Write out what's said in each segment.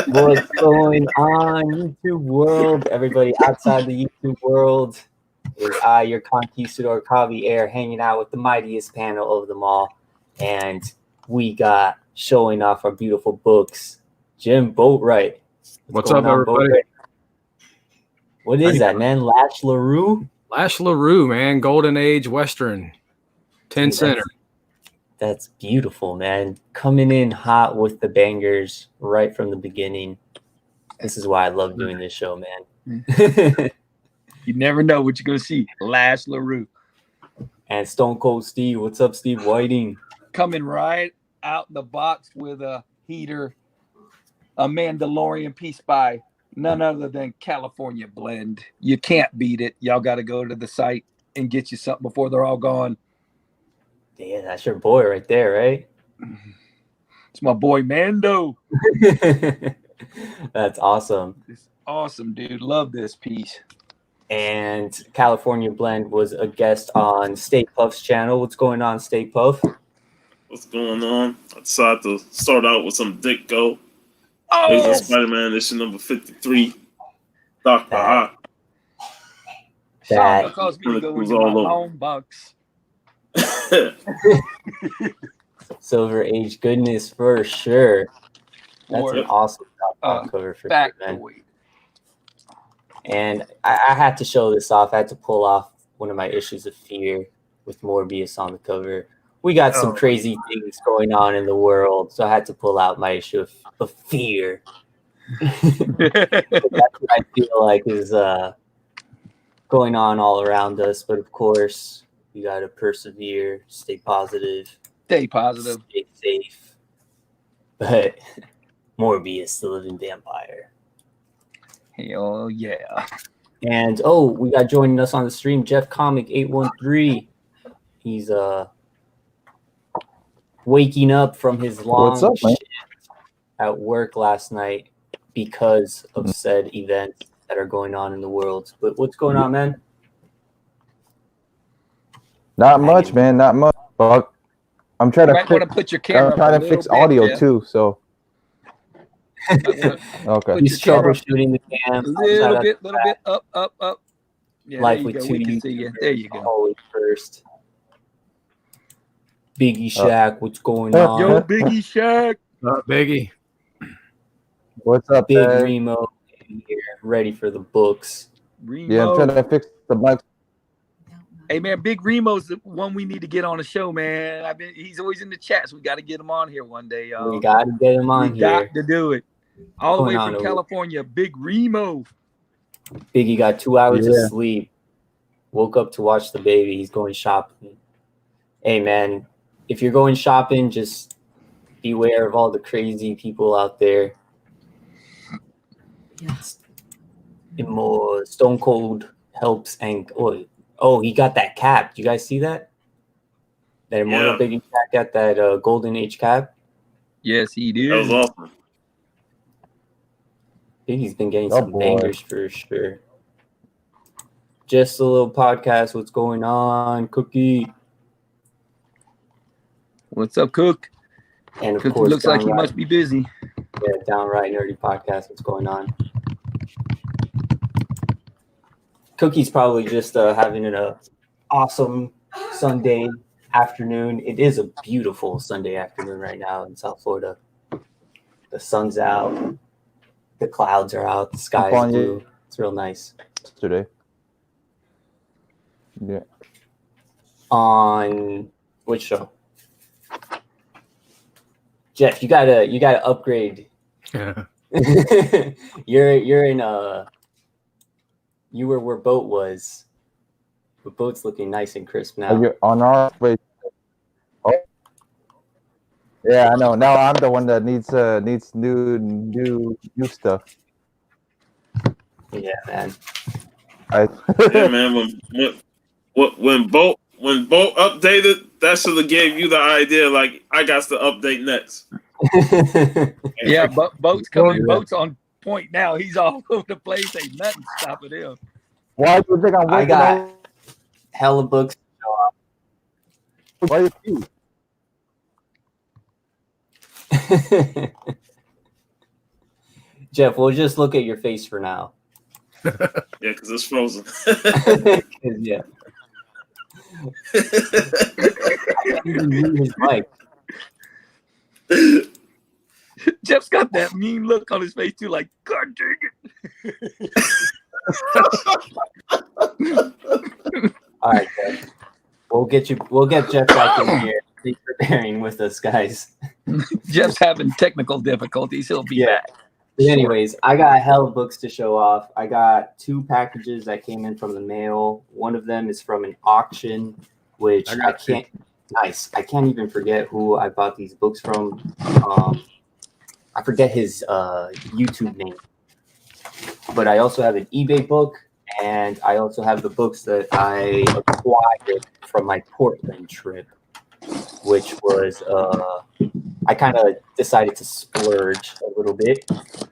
What's going on, YouTube world? Everybody outside the YouTube world. Is I, your conquistador Javier, hanging out with the mightiest panel of them all. And we got showing off our beautiful books. Jim Boatwright. What's up, everybody? What is that, man? Lash LaRue? Lash LaRue, man. Golden Age Western. 10 center. That's beautiful, man. Coming in hot with the bangers right from the beginning. This is why I love doing this show, man. You never know what you're going to see. Lash LaRue. And Stone Cold Steve. What's up, Steve Whiting? Coming right out the box with a heater. A Mandalorian piece by none other than California Blend. You can't beat it. Y'all got to go to the site and get you something before they're all gone. Yeah, that's your boy right there, right? It's my boy Mando. That's awesome. It's awesome, dude. Love this piece. And California Blend was a guest on Steak Puff's channel. What's going on, Steak Puff? What's going on? I decided to start out with some Dick Go. Oh, yes. Spider-Man issue number 53. Dr. Hot. That caused me to go into my long box. Silver Age goodness for sure. That's an awesome cover for sure, man. And I had to show this off. I had to pull off one of my issues of Fear with Morbius on the cover. We got some crazy things going on in the world, so I had to pull out my issue of Fear. That's what I feel like is going on all around us. But of course, we got to persevere, stay positive. Stay positive. Stay safe. But Morbius, the living vampire. Hell yeah. And we got joining us on the stream, Jeff Comic 813. He's waking up from his long shift at work last night because of said events that are going on in the world. But what's going on, man? Not much, man. Not much. But I'm trying to put your camera. I'm trying to fix audio too. So okay. He's troubleshooting the cam. Little bit up. Yeah, Life with two. There you go. Always first. Biggie Shaq, what's going on? Yo, Biggie Shaq. Biggie. What's up, Big Remo here, ready for the books. Remo. Yeah, I'm trying to fix the mic. Hey man, Big Remo's the one we need to get on the show, man. He's always in the chats. We got to get him on here one day, y'all. We got to get him on here. Got to do it. All the way from California, Big Remo. Biggie got 2 hours of sleep. Woke up to watch the baby. He's going shopping. Hey man, if you're going shopping, just beware of all the crazy people out there. Yes. Stone Cold helps and he got that cap. You guys see that? That Immortal Biggie Shaq got that Golden Age cap. Yes, he did. That was awesome. Biggie's been getting some bangers for sure. Just a little podcast. What's going on, Cookie? What's up, Cook? And of Cookie course, looks like he must be busy. Yeah, Downright Nerdy Podcast. What's going on? Cookie's probably just having an awesome Sunday afternoon. It is a beautiful Sunday afternoon right now in South Florida. The sun's out. The clouds are out. The sky is blue. It's real nice. Yesterday. Yeah. On which show? Jeff, you gotta upgrade. Yeah. You're in you were where Boat was. But Boat's looking nice and crisp now. You're on our way. Oh. Yeah, I know. Now I'm the one that needs new stuff. Yeah, man. Yeah, man. When Boat updated, that should have gave you the idea. Like, I got to update next. Yeah, Boat's coming. Boat's on point now. He's all over the place. Ain't nothing stopping him. Why do you think I'm I got hella books to show off. Why you? Jeff, we'll just look at your face for now. Yeah, because it's frozen. 'Cause, yeah, even mute his mic. Jeff's got that mean look on his face too, like God dang it. All right, Jeff. We'll get Jeff back in here. Thanks for bearing with us, guys. Jeff's having technical difficulties. He'll be back. But anyways, I got a hell of books to show off. I got 2 packages that came in from the mail. One of them is from an auction, which I can't. Nice. I can't even forget who I bought these books from. I forget his YouTube name. But I also have an eBay book, and I also have the books that I acquired from my Portland trip, which was I kind of decided to splurge a little bit.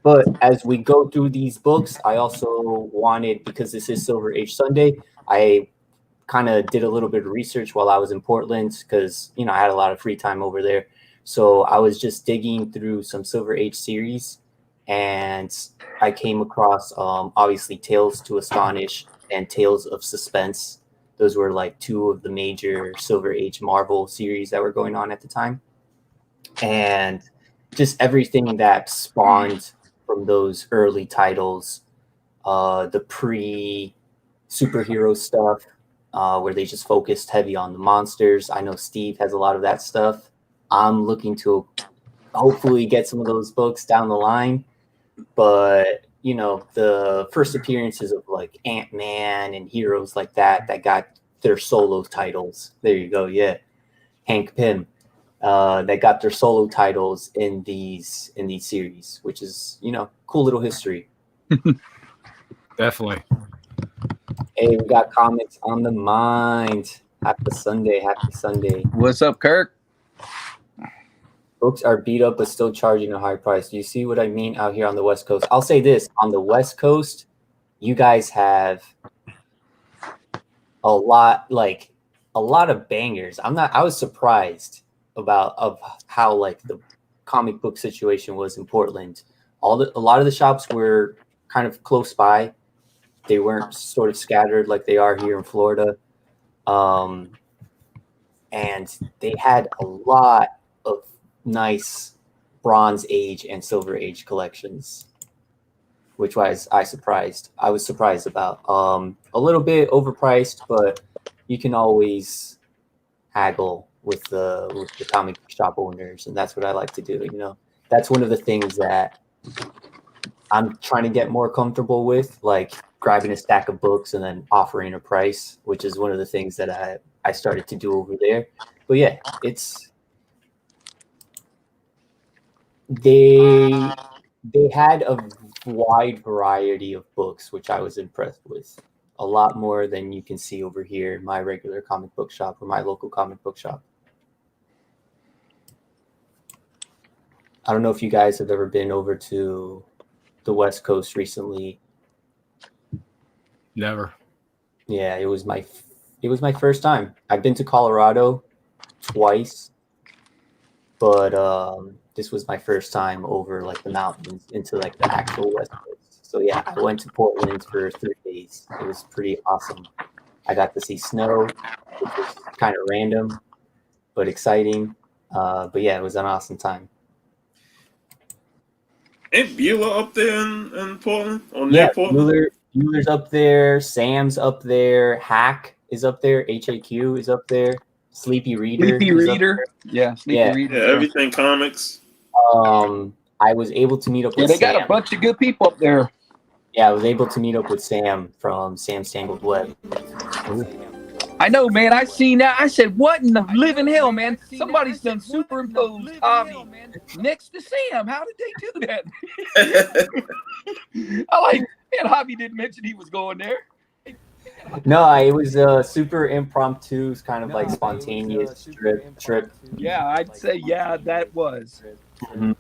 But as we go through these books, I also wanted, because this is Silver Age Sunday, I kind of did a little bit of research while I was in Portland because, I had a lot of free time over there. So I was just digging through some Silver Age series, and I came across obviously Tales to Astonish and Tales of Suspense. Those were like 2 of the major Silver Age Marvel series that were going on at the time. And just everything that spawned from those early titles, the pre-superhero stuff, where they just focused heavy on the monsters. I know Steve has a lot of that stuff. I'm looking to hopefully get some of those books down the line. But, the first appearances of like Ant-Man and heroes like that got their solo titles. There you go. Yeah. Hank Pym. That got their solo titles in these series, which is, cool little history. Definitely. Hey, we got comments on the mind. Happy Sunday. What's up, Kirk? Books are beat up but still charging a high price. Do you see what I mean out here on the West Coast? I'll say this. On the West Coast, you guys have a lot of bangers. I was surprised of how like the comic book situation was in Portland. A lot of the shops were kind of close by. They weren't sort of scattered like they are here in Florida. And they had a lot of nice Bronze Age and Silver Age collections, which was I was surprised about. A little bit overpriced, but you can always haggle with the comic shop owners, and that's what I like to do. That's one of the things that I'm trying to get more comfortable with, like grabbing a stack of books and then offering a price, which is one of the things that I started to do over there. But yeah, they had a wide variety of books, which I was impressed with. A lot more than you can see over here in my regular comic book shop or my local comic book shop. I don't know if you guys have ever been over to the West Coast recently. Never. Yeah, it was my first time. I've been to Colorado twice, but this was my first time over like the mountains into like the actual West Coast. So yeah, I went to Portland for 3 days. It was pretty awesome. I got to see snow, which was kind of random, but exciting. But yeah, it was an awesome time. Ain't Beulah up there in Portland? Or Yeah, near Portland? Bueller's up there. Sam's up there. Hack is up there. HAQ is up there. Sleepy Reader. Yeah, Sleepy Yeah. Reader. Yeah, everything comics. I was able to meet up Yeah, with they Sam. got a bunch of good people up there. Yeah, I was able to meet up with Sam from Sam's Tangled Web. I know, man. I seen that. I said, what in the living hell, man? Somebody's done superimposed Javi next to Sam. How did they do that? I like, man, Javi didn't mention he was going there. No, it was a super impromptu, kind of like spontaneous trip. Yeah, I'd say, yeah, that was. Mhm.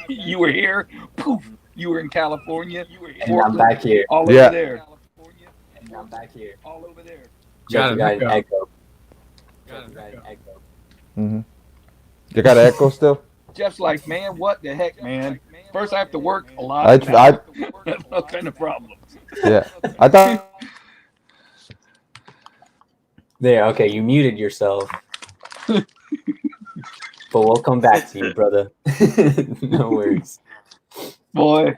You were here. Poof. You were in California. You were in And I'm back here. all Yeah. over there. And I'm back here. All over there. Jeff, Got you got an it. echo. Mm-hmm. You got an echo still? Jeff's like, man, what the heck, man? First, I have to work a lot. I No kind of problems. yeah. I thought There, okay, you muted yourself. But we'll come back to you, brother. No worries. Boy.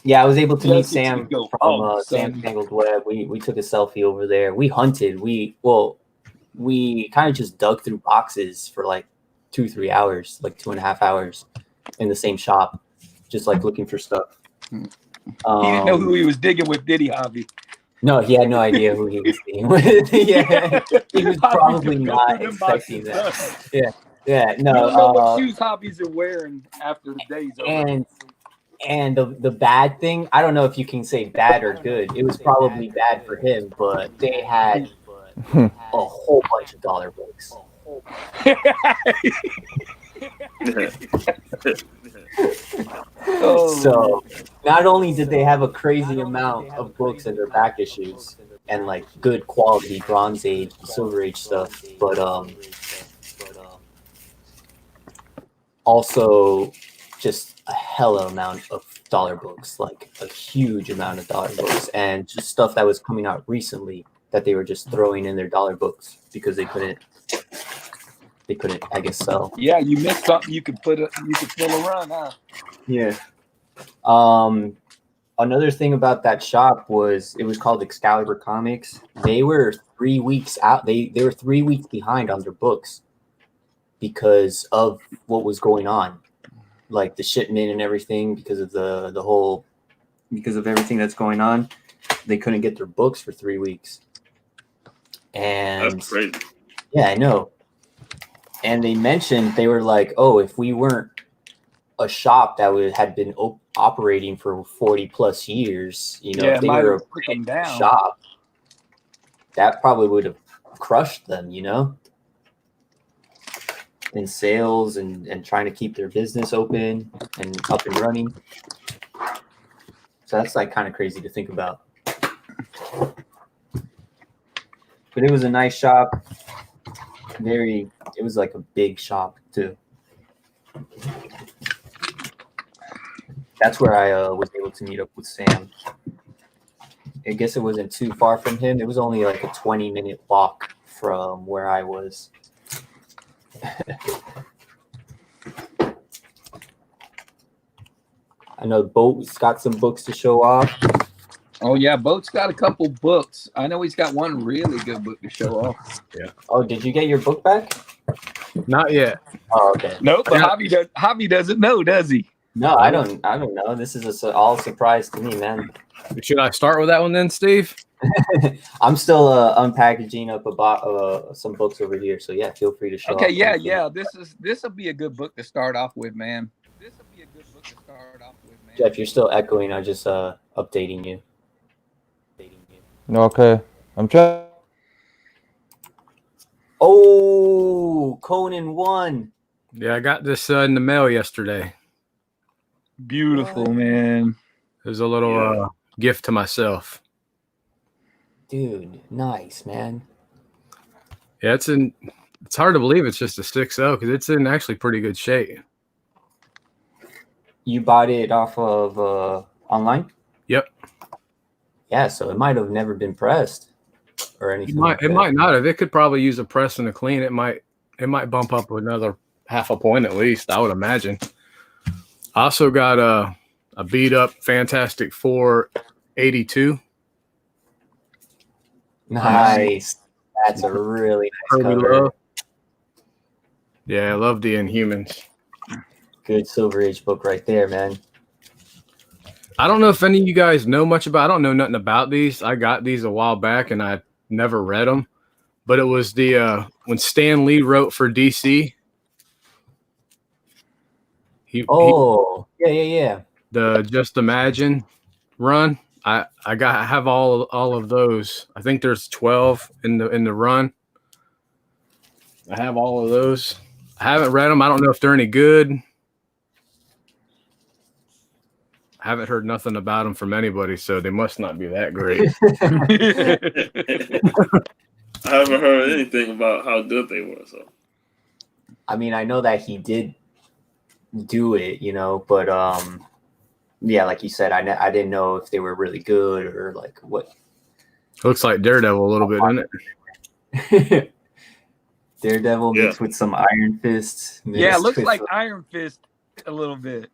Yeah, I was able to meet Just Sam go from home, Sam son. Tangled Web. We took a selfie over there. We hunted. We kind of just dug through boxes for like 2-3 hours, like 2.5 hours in the same shop, just like looking for stuff. He didn't know who he was digging with, did he, Hobby? No, he had no idea who he was dealing with. Yeah, he was probably not expecting that. Yeah, no. You don't know what shoes Hobbies are wearing after the day's over. And the bad thing, I don't know if you can say bad or good. It was probably bad for him, but they had a whole bunch of dollar books. So not only did they have a crazy amount of books in their back issues and like good quality Bronze Age, Silver Age stuff, but also just a hella amount of dollar books, like a huge amount of dollar books, and just stuff that was coming out recently that they were just throwing in their dollar books because they couldn't, I guess, sell. Yeah, you missed something. You could fill a run, huh? Yeah. Another thing about that shop was it was called Excalibur Comics. They were 3 weeks out. They were 3 weeks behind on their books because of what was going on, like the shipment and everything, because of because of everything that's going on. They couldn't get their books for 3 weeks. And that's crazy. Yeah, I know. And they mentioned, they were like, oh, if we weren't a shop that had been operating for 40 plus years, you know, if they were a brand new shop, that probably would have crushed them, you know, in sales and trying to keep their business open and up and running. So that's like kind of crazy to think about. But it was a nice shop. It was like a big shop too. That's where I was able to meet up with Sam. I guess it wasn't too far from him. It was only like a 20-minute walk from where I was. I know Boat's got some books to show off. Oh yeah, Boat's got a couple books. I know he's got one really good book to show off. Yeah. Oh, did you get your book back? Not yet. Oh, okay. Nope, but Hobby doesn't know, does he? No, I don't know. This is all surprise to me, man. Should I start with that one then, Steve? I'm still unpackaging up some books over here, so yeah, feel free to show. Okay, off yeah. This will be a good book to start off with, man. Jeff, you're still echoing. I'm just updating you. Okay, I'm trying. Oh, Conan 1. Yeah, I got this in the mail yesterday. Beautiful, man. It was a little gift to myself. Dude, nice, man. Yeah, it's hard to believe it's just a 6.0 because it's in actually pretty good shape. You bought it off of online? Yep. Yeah, so it might have never been pressed or anything. It might not have. It could probably use a press and a clean. It might bump up another half a point at least, I would imagine. I also got a beat up Fantastic Four 82. Nice. That's a really nice cover. Love. Yeah, I love the Inhumans. Good Silver Age book right there, man. I don't know if any of you guys know much about. I don't know nothing about these. I got these a while back and I never read them. But it was the when Stan Lee wrote for DC. Yeah. The Just Imagine run. I have all of those. I think there's 12 in the run. I have all of those. I haven't read them. I don't know if they're any good. I haven't heard nothing about them from anybody, so they must not be that great. I haven't heard anything about how good they were. So, I mean, I know that he did do it, you know. But yeah, like you said, I didn't know if they were really good or like what. Looks like Daredevil a little bit, doesn't it? Daredevil mixed with some Iron Fist. Yeah, it looks with, like Iron Fist a little bit.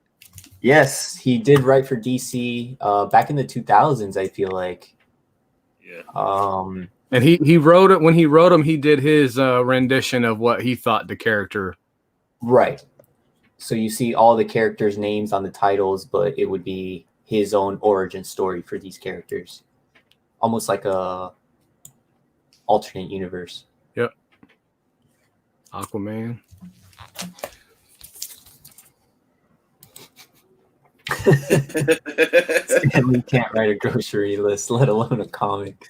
Yes, he did write for DC back in the 2000s, I feel like. Yeah. And he wrote it when he wrote them. He did his rendition of what he thought the character. Right. So you see all the characters' names on the titles, but it would be his own origin story for these characters, almost like a alternate universe. Yep. Aquaman. Stanley can't write a grocery list, let alone a comic.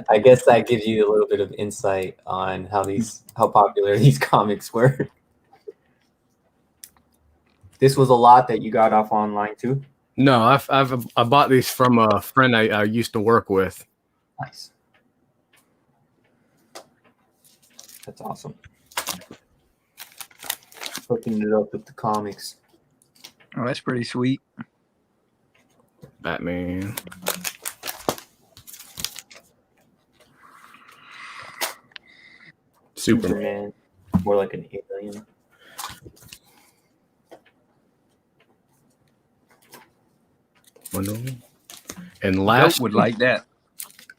I guess that gives you a little bit of insight on how popular these comics were. This was a lot that you got off online too? No, I bought these from a friend I used to work with. Nice. That's awesome. Hooking it up with the comics. Oh, that's pretty sweet. Batman. Superman. More like an alien. Wonder Woman. And last would like that.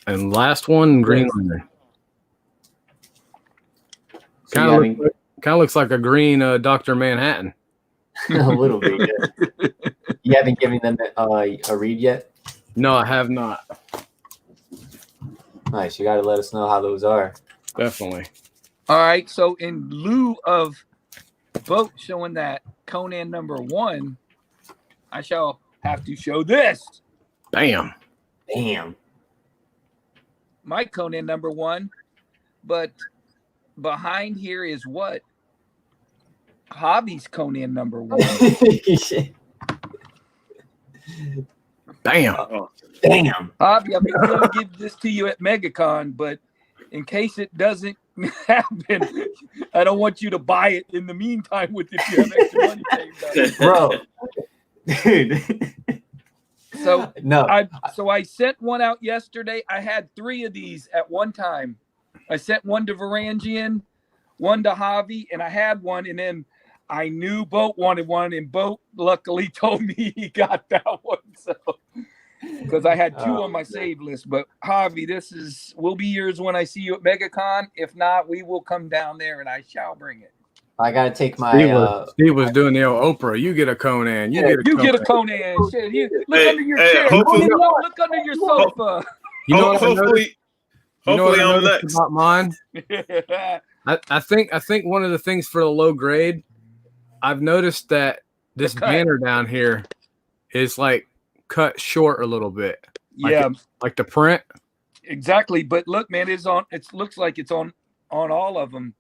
And last one, Green Lantern. So Kind of looks like a green Dr. Manhattan. a little bit. Yeah. You haven't given them a read yet? No, I have not. Nice. You got to let us know how those are. Definitely. All right. So in lieu of Boat showing that Conan #1, I shall have to show this. Bam. Damn. My Conan #1, but behind here is what? Hobby's Conan #1. Damn. Damn. Hobby, I'm going to give this to you at MegaCon, but in case it doesn't happen, I don't want you to buy it in the meantime with if you have extra money saved up. Bro. Dude. So no. I sent one out yesterday. I had 3 of these at one time. I sent one to Varangian, one to Javi, and I had one, and then I knew Boat wanted one, and Boat luckily told me he got that one. So because I had 2 on my save list. But Javi, will be yours when I see you at MegaCon. If not, we will come down there and I shall bring it. I gotta take my. Steve was doing the old Oprah. You get a Conan. You get a Conan. Shit, look under your chair. Look under your sofa. You know hopefully I'm next about mine. I think one of the things for the low grade, I've noticed that this banner down here is like cut short a little bit. Yeah, like the print. Exactly, but look, man, it looks like it's on all of them.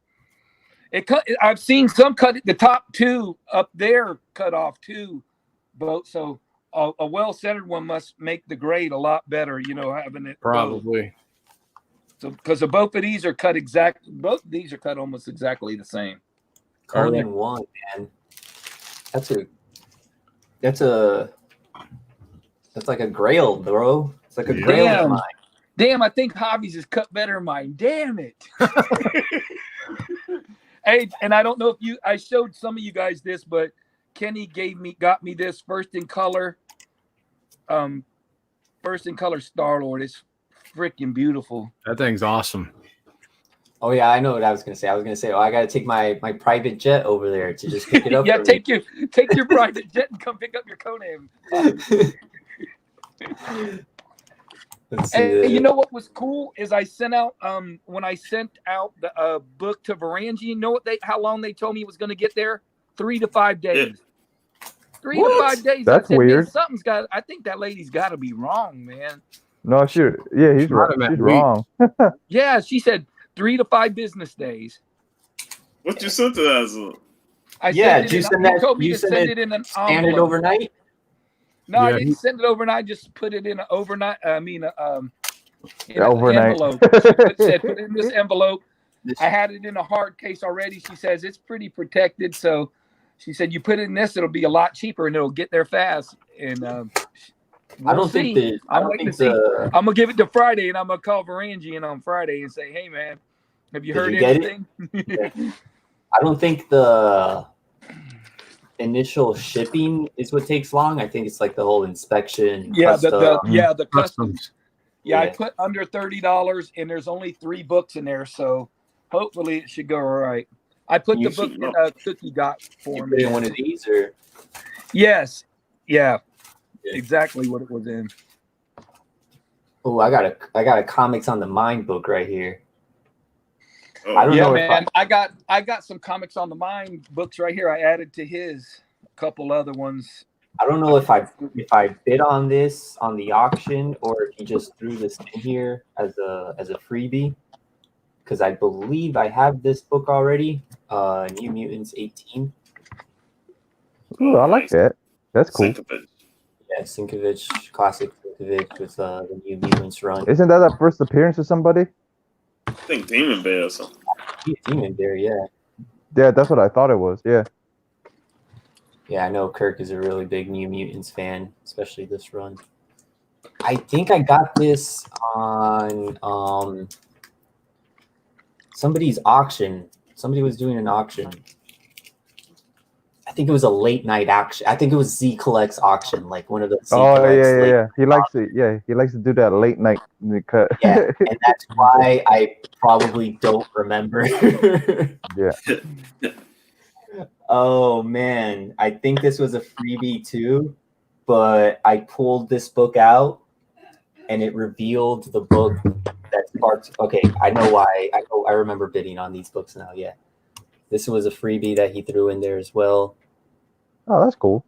I've seen some cut the top 2 up there cut off too, Boat. So a well-centered one must make the grade a lot better. You know, having it probably. So because both of these are cut both of these are cut almost exactly the same. Conan 1, man. That's like a grail, bro. It's like a grail of mine. Damn, I think Javi's is cut better than mine. Damn it. Hey, and I don't know if I showed some of you guys this, but Kenny got me this first in color Star-Lord. It's freaking beautiful. That thing's awesome. Oh yeah, I know what I was gonna say. I was gonna say, I gotta take my private jet over there to just pick it up. Yeah, take your private jet and come pick up your Conan. And you know what was cool is I sent out when I sent out the book to Varangian. You know how long they told me it was going to get there? 3 to 5 days. 3 to 5 days. That's weird. Something's got. I think that lady's got to be wrong, man. No, she's right. She's wrong. Yeah, she said 3 to 5 business days. What you sent to us? Did you send that? You told me to send it in an standard overnight. No, I didn't send it overnight. Just put it in an overnight. Overnight. Envelope. Put it in this envelope. I had it in a hard case already. She says it's pretty protected, so she said, "You put it in this, it'll be a lot cheaper and it'll get there fast." And I don't think that. I I'm don't waiting think to see. the. I'm gonna give it to Friday, and I'm gonna call Varangian on Friday and say, "Hey, man, have you Did heard you get anything?" I don't think the initial shipping is what takes long. I think it's like the whole inspection. Yeah, custom. the customs. Customs. Yeah, I Yeah. put under $30, and there's only 3 books in there, so hopefully it should go all right. I put You the book should in know. a cookie got You form. put in one of these, or Yes, yeah, Yeah. exactly what it was in. oh, I got a comics on the mind book right here. Oh, I don't Yeah, know if man, I got some comics on the mind books right here. I added to his a couple other ones. I don't know if I bid on this on the auction or if he just threw this in here as a freebie, because I believe I have this book already. New Mutants 18. Ooh, I like that. That's cool. Syncopate. Yeah, Sinkovich, classic Sinkovich with the New Mutants run. Isn't that a first appearance of somebody? I think Demon Bear or something. Demon there, yeah. Yeah, that's what I thought it was. Yeah. Yeah, I know Kirk is a really big New Mutants fan, especially this run. I think I got this on somebody's auction. Somebody was doing an auction. I think it was a late night auction. I think it was Z Collect's auction, like one of the Z Oh Collect's late. yeah. He likes to he likes to do that late night cut. Yeah, and that's why I probably don't remember. Yeah. Oh man, I think this was a freebie too, but I pulled this book out and it revealed the book that sparked. Okay, I know why. I remember bidding on these books now. Yeah, this was a freebie that he threw in there as well. Oh, that's cool.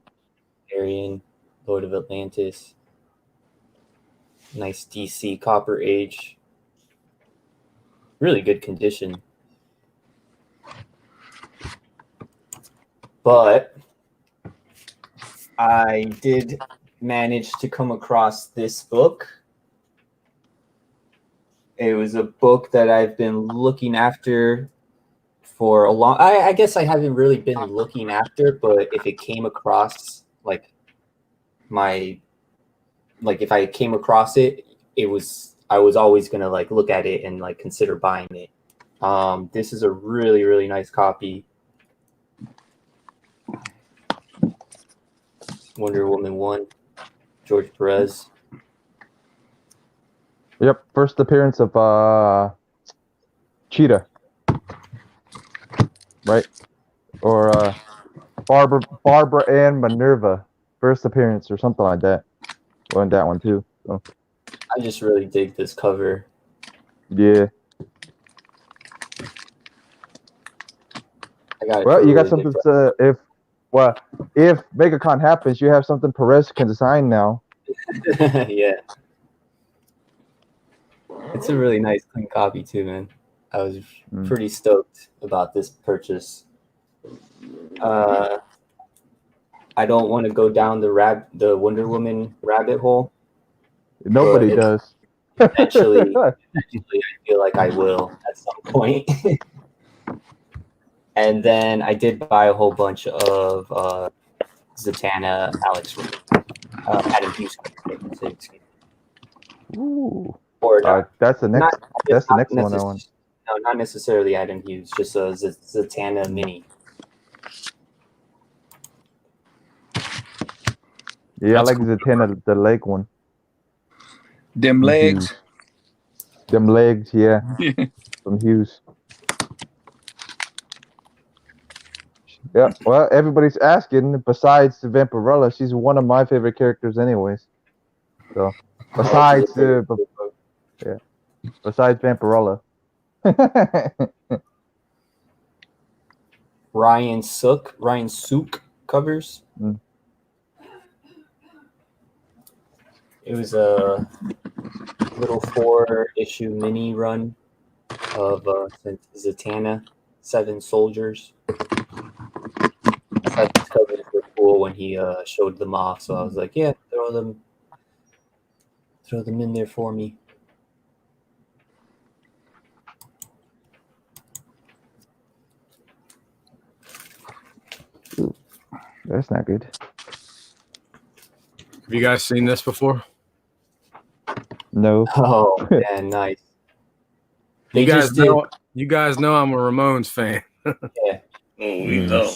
Arian, Lord of Atlantis. Nice DC Copper Age. Really good condition. But I did manage to come across this book. It was a book that I've been looking after for a long. I guess I haven't really been looking after, but if it came across if I came across it, I was always gonna like look at it and like consider buying it. This is a really, really nice copy. Wonder Woman 1, George Perez. Yep. First appearance of Cheetah. Right? Or Barbara Ann Minerva. First appearance or something like that. Well, that one too. So. I just really dig this cover. Yeah. Well, you got something to if MegaCon happens, you have something Perez can design now. Yeah. It's a really nice clean copy too, man. I was pretty stoked about this purchase. I don't want to go down the Wonder Woman rabbit hole. Nobody does. Eventually, I feel like I will at some point. And then I did buy a whole bunch of Zatanna, Adam Hughes. Ooh. Or not, that's the next. That's the next one I want. No, not necessarily Adam Hughes. Just a Zatanna mini. Yeah, I like Zatanna, the leg one. Them legs. Them legs, yeah. From Hughes. Yeah, well, everybody's asking. Besides Vampirella, she's one of my favorite characters, anyways. So, besides besides Vampirella. Ryan Sook covers. It was a little 4-issue mini run of Zatanna, 7 soldiers. I thought these covers were cool when he showed them off, so I was like, yeah, throw them in there for me. That's not good. Have you guys seen this before? No. Oh man, nice. They You guys just did. know. You guys know I'm a Ramones fan. Yeah. Oh, we know.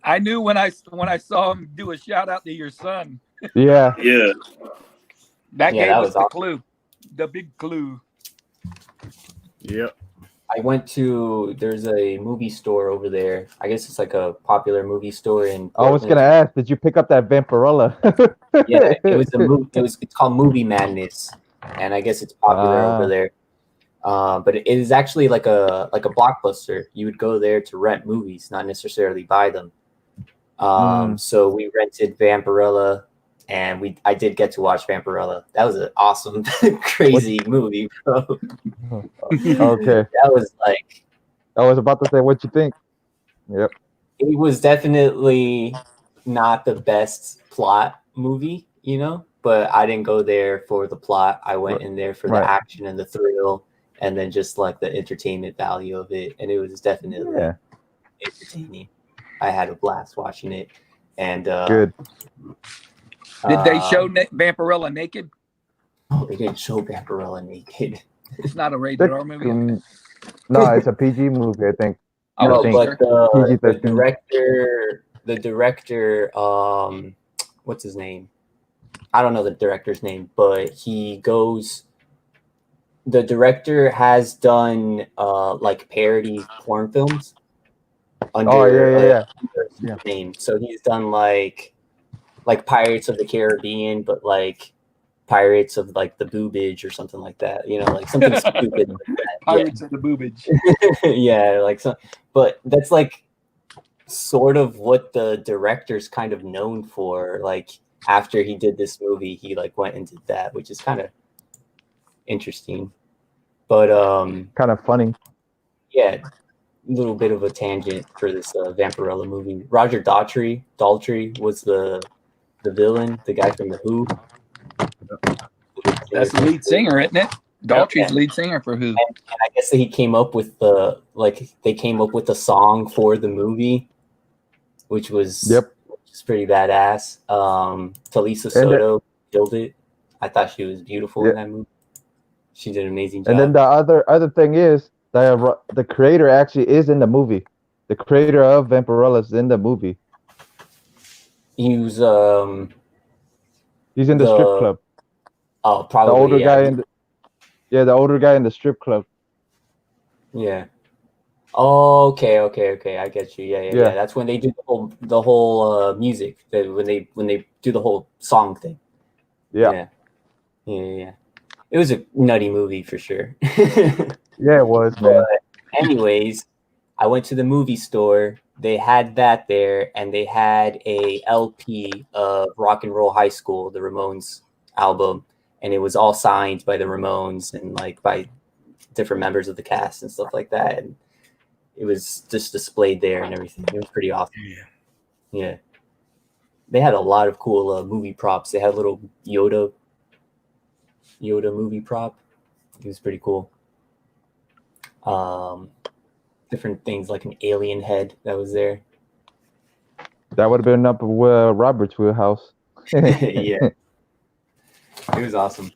I knew when I saw him do a shout out to your son. Yeah. Yeah. That Yeah, gave that us was the awesome. clue, the big clue. Yep. I went to. There's a movie store over there. I guess it's like a popular movie store in I was Portland. gonna ask, did you pick up that Vampirella? Yeah, it was a movie. It's called Movie Madness, and I guess it's popular over there. But it is actually like a Blockbuster. You would go there to rent movies, not necessarily buy them. So we rented Vampirella, and I did get to watch Vampirella. That was an awesome, crazy movie, bro. Okay. That was like. I was about to say, what you think? Yep. It was definitely not the best plot movie, but I didn't go there for the plot. I went in there for the action and the thrill, and then just like the entertainment value of it. And it was definitely entertaining. I had a blast watching it. And good. Did they show Vampirella naked? No, they didn't show Vampirella naked. It's not a rated R movie. No, it's a PG movie, I think. No, but the director, what's his name? I don't know the director's name, but the director has done like parody porn films under his name. So he's done like Pirates of the Caribbean, but like Pirates of like the Boobage or something like that, like something stupid like that. Pirates of the Boobage. Yeah, like so, but that's like sort of what the director's kind of known for. Like after he did this movie, he like went and did that, which is kind of interesting. But kind of funny. Yeah, a little bit of a tangent for this Vampirella movie. Roger Daltrey was the villain, the guy from The Who. That's the lead singer, isn't it? Daltrey's lead singer for Who. And I guess that he came up with they came up with the song for the movie, which was pretty badass. Talisa Soto killed it. I thought she was beautiful in that movie. She did an amazing job. And then the other thing is the creator actually is in the movie. The creator of Vampirella is in the movie. He was he's in the strip club. Oh, probably the older guy the older guy in the strip club. Yeah. Oh, okay. I get you. Yeah. That's when they do the whole music. When they do the whole song thing. Yeah. It was a nutty movie for sure. Yeah, it was, man. But anyways, I went to the movie store. They had that there, and they had a LP of Rock and Roll High School, the Ramones album, and it was all signed by the Ramones and like by different members of the cast and stuff like that. And it was just displayed there and everything. It was pretty awesome. Yeah. They had a lot of cool movie props. They had a little Yoda movie prop. It was pretty cool. Different things like an alien head that was there. That would have been up Robert's wheelhouse. Yeah. It was awesome.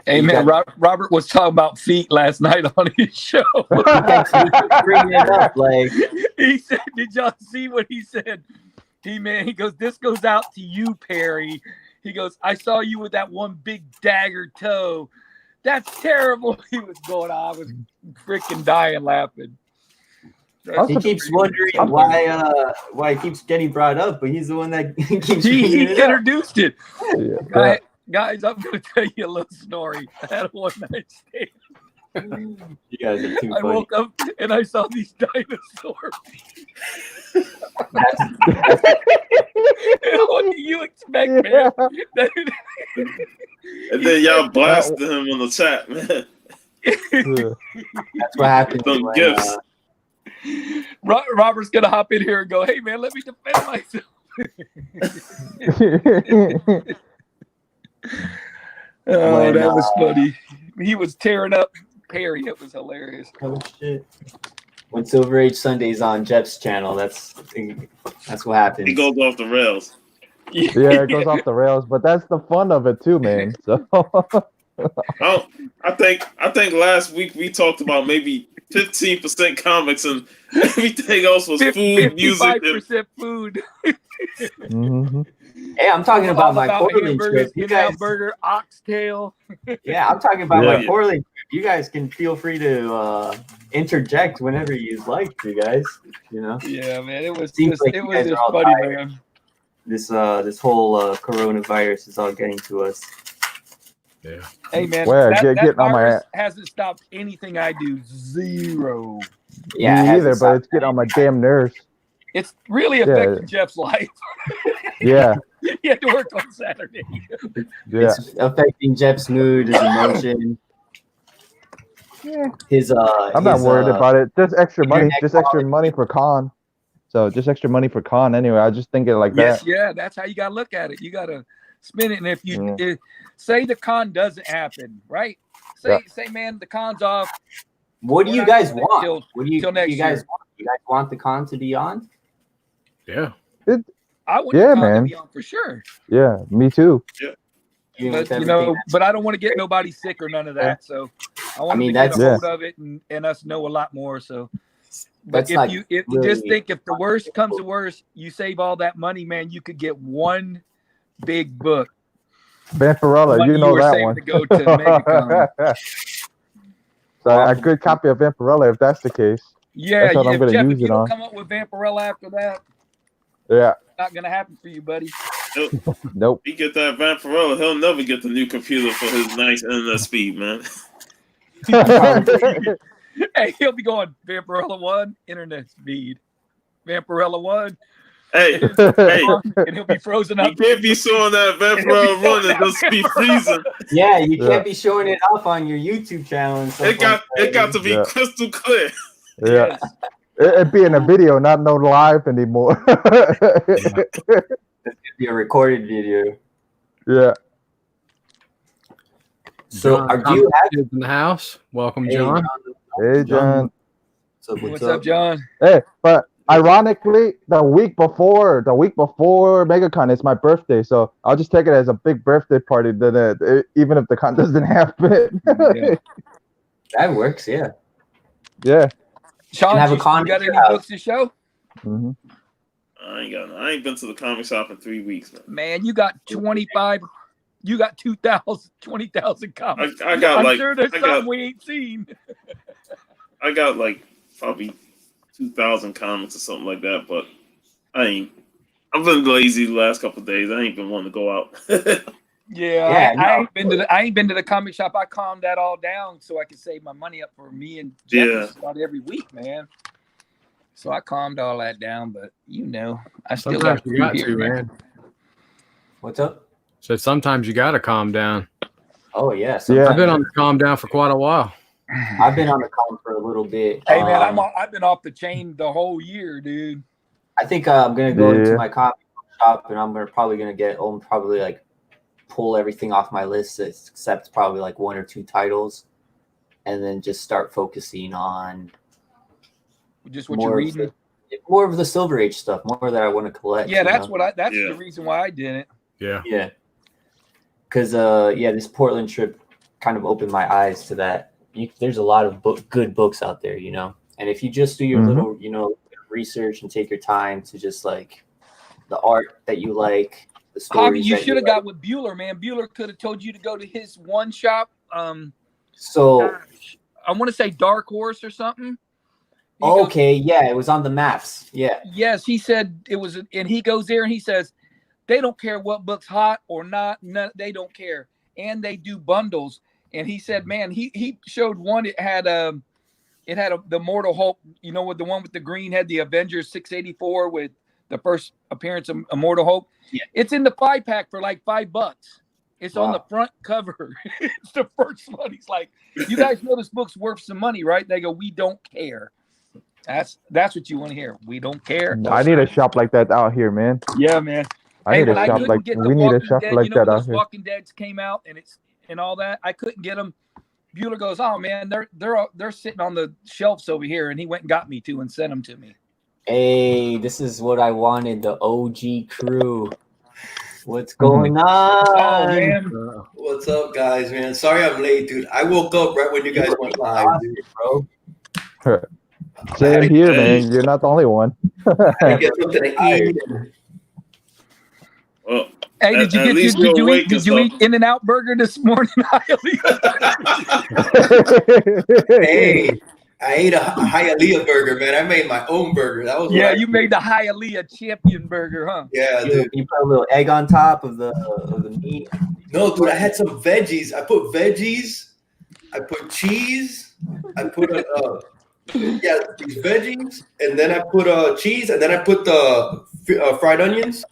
Hey, man, Robert was talking about feet last night on his show. Bringing it up, like he said, did y'all see what he said? He goes, this goes out to you, Perry. He goes, I saw you with that one big dagger toe. That's terrible. He was going on. I was freaking dying laughing. He keeps wondering why it keeps getting brought up, but he's the one that keeps he introduced it. Yeah. Guys, I'm going to tell you a little story. I had a one-night stand. You guys are too funny. I woke up and I saw these dinosaurs. What do you expect, man? And then y'all blasted him on the chat, man. That's what happened. Some gifts. Robert's gonna hop in here and go, "Hey, man, let me defend myself." That was funny. He was tearing up Perry. It was hilarious. Oh shit! When Silver Age Sunday's on Jeff's channel, that's what happens. It goes off the rails. Yeah, it goes off the rails, but that's the fun of it too, man. So I think last week we talked about maybe 15% comics and everything else was food, music. 55% food. Mhm. Hey, I'm talking about my Portland hamburgers, trip. You In-N-Out guys, burger, oxtail. yeah, I'm talking about Yeah. my Portland trip. You guys can feel free to interject whenever you like, you guys. You know, Yeah, man, it was Seems just like it you was guys just are all funny, tired. man. this whole coronavirus is all getting to us. Yeah. Hey, man, Well, that getting on my virus hasn't stopped anything I do. Zero. Yeah, it me hasn't either, but stopped it's getting on my damn nerves. It's really affected Jeff's life. Yeah, He had to work on Saturday. yeah. It's affecting Jeff's mood, his emotion. His I'm not worried about it. Just extra money. internet Just extra quality. money for con. So just extra money for con anyway. I just think it like that. Yeah, that's how you gotta look at it. You gotta spin it, and if you Yeah. say the con doesn't happen, right? Say, man, the con's off. What do We're you not guys doing it want? What do you till next you guys year. want? You guys want the con to be on? Yeah. I want Yeah, the con man. to be on for sure. Yeah, me too. Even with But everything but I don't want to get nobody sick or none of that. So I want to that's- get a hold of it and us know a lot more. So, but That's not if really just think if the worst comes to worst, you save all that money, man. You could get one big book. Vampirella, Money you know were that saving one. to go to MegaCon. So a good copy of Vampirella if that's the case. Yeah, That's what I'm gonna Jeff, use if you it don't on. come up with Vampirella after that, Yeah. it's not gonna happen for you, buddy. Nope. He get that Vampirella, he'll never get the new computer for his nice internet speed, man. Hey, he'll be going Vampirella 1, internet speed. Vampirella 1, Hey, and he'll be frozen up. you can't be showing that Vampirella run and just be freezing. Yeah, you can't be showing it off on your YouTube channel and stuff. It got to be Yeah. crystal clear. Yeah. It'd be in a video, not no live anymore. It's gonna be a recorded video. Yeah. So, John, do you have in the house? Welcome, Hey, John. Hey, John. What's up, John? Hey, but ironically, the week before MegaCon, it's my birthday, so I'll just take it as a big birthday party. Then, even if the con doesn't happen. Yeah. That works, yeah. Yeah. Sean, have a you con got at your any house. books to show? Mm-hmm. I ain't been to the comic shop in 3 weeks, man. Man, you got 20,000 comics. I got I'm like sure there's I something got we ain't seen. I got like probably 2,000 comics or something like that, but I've been lazy the last couple of days. I ain't been wanting to go out. Yeah, Yeah, I ain't been to the comic shop. I calmed that all down so I could save my money up for me and Jeff just about every week, man. So I calmed all that down, but I still Sometimes got you got here, to, man. What's up? So sometimes you got to calm down. Oh yeah. Yeah. I've been on the calm down for quite a while. I've been on the con for a little bit. Hey man, I've been off the chain the whole year, dude. I think I'm gonna go into Yeah. my comic shop and I'm probably like pull everything off my list except probably like 1 or 2 titles, and then just start focusing on Just what you're reading. More of the Silver Age stuff, more that I want to collect. Yeah, that's know? that's the reason why I did it. Yeah. Yeah. Because this Portland trip kind of opened my eyes to that. There's a lot of good books out there, and if you just do your little, research and take your time to just like the art that you like, the stories. Javi, you that should have like. got with Bueller, man. Bueller could have told you to go to his one shop. So I want to say Dark Horse or something. Okay, yeah, it was on the maps. Yeah. Yes, he said it was, and he goes there and he says they don't care what book's hot or not. They don't care, and they do bundles. And he said, man, he showed one. It had the Mortal Hulk. With the one with the green had the Avengers 684 with the first appearance of Immortal Hulk. Yeah. It's in the 5-pack for like $5. It's on the front cover. It's the first one. He's like, you guys know this book's worth some money, right? They go, we don't care. That's what you want to hear. We don't care. I need a shop like that out here, man. Yeah, man. We need a shop like that out here. Walking Deads came out and all that. I couldn't get them. Bueller goes, "Oh man, they're sitting on the shelves over here," and he went and got me 2 and sent them to me. Hey, this is what I wanted. The OG crew. What's going on? Oh man, What's up, guys, man? Sorry I'm late, dude. I woke up right when you guys went live, dude. Bro. Same here, man. You're not the only one. I get something to eat. Well, hey, did you eat In-N-Out burger this morning? Hey, I ate a Hialeah burger, man. I made my own burger. That was you made the Hialeah champion burger, huh? Yeah, dude. You put a little egg on top of the meat. No, dude, I had some veggies. I put veggies. I put cheese. I put these veggies, and then I put cheese, and then I put the fried onions.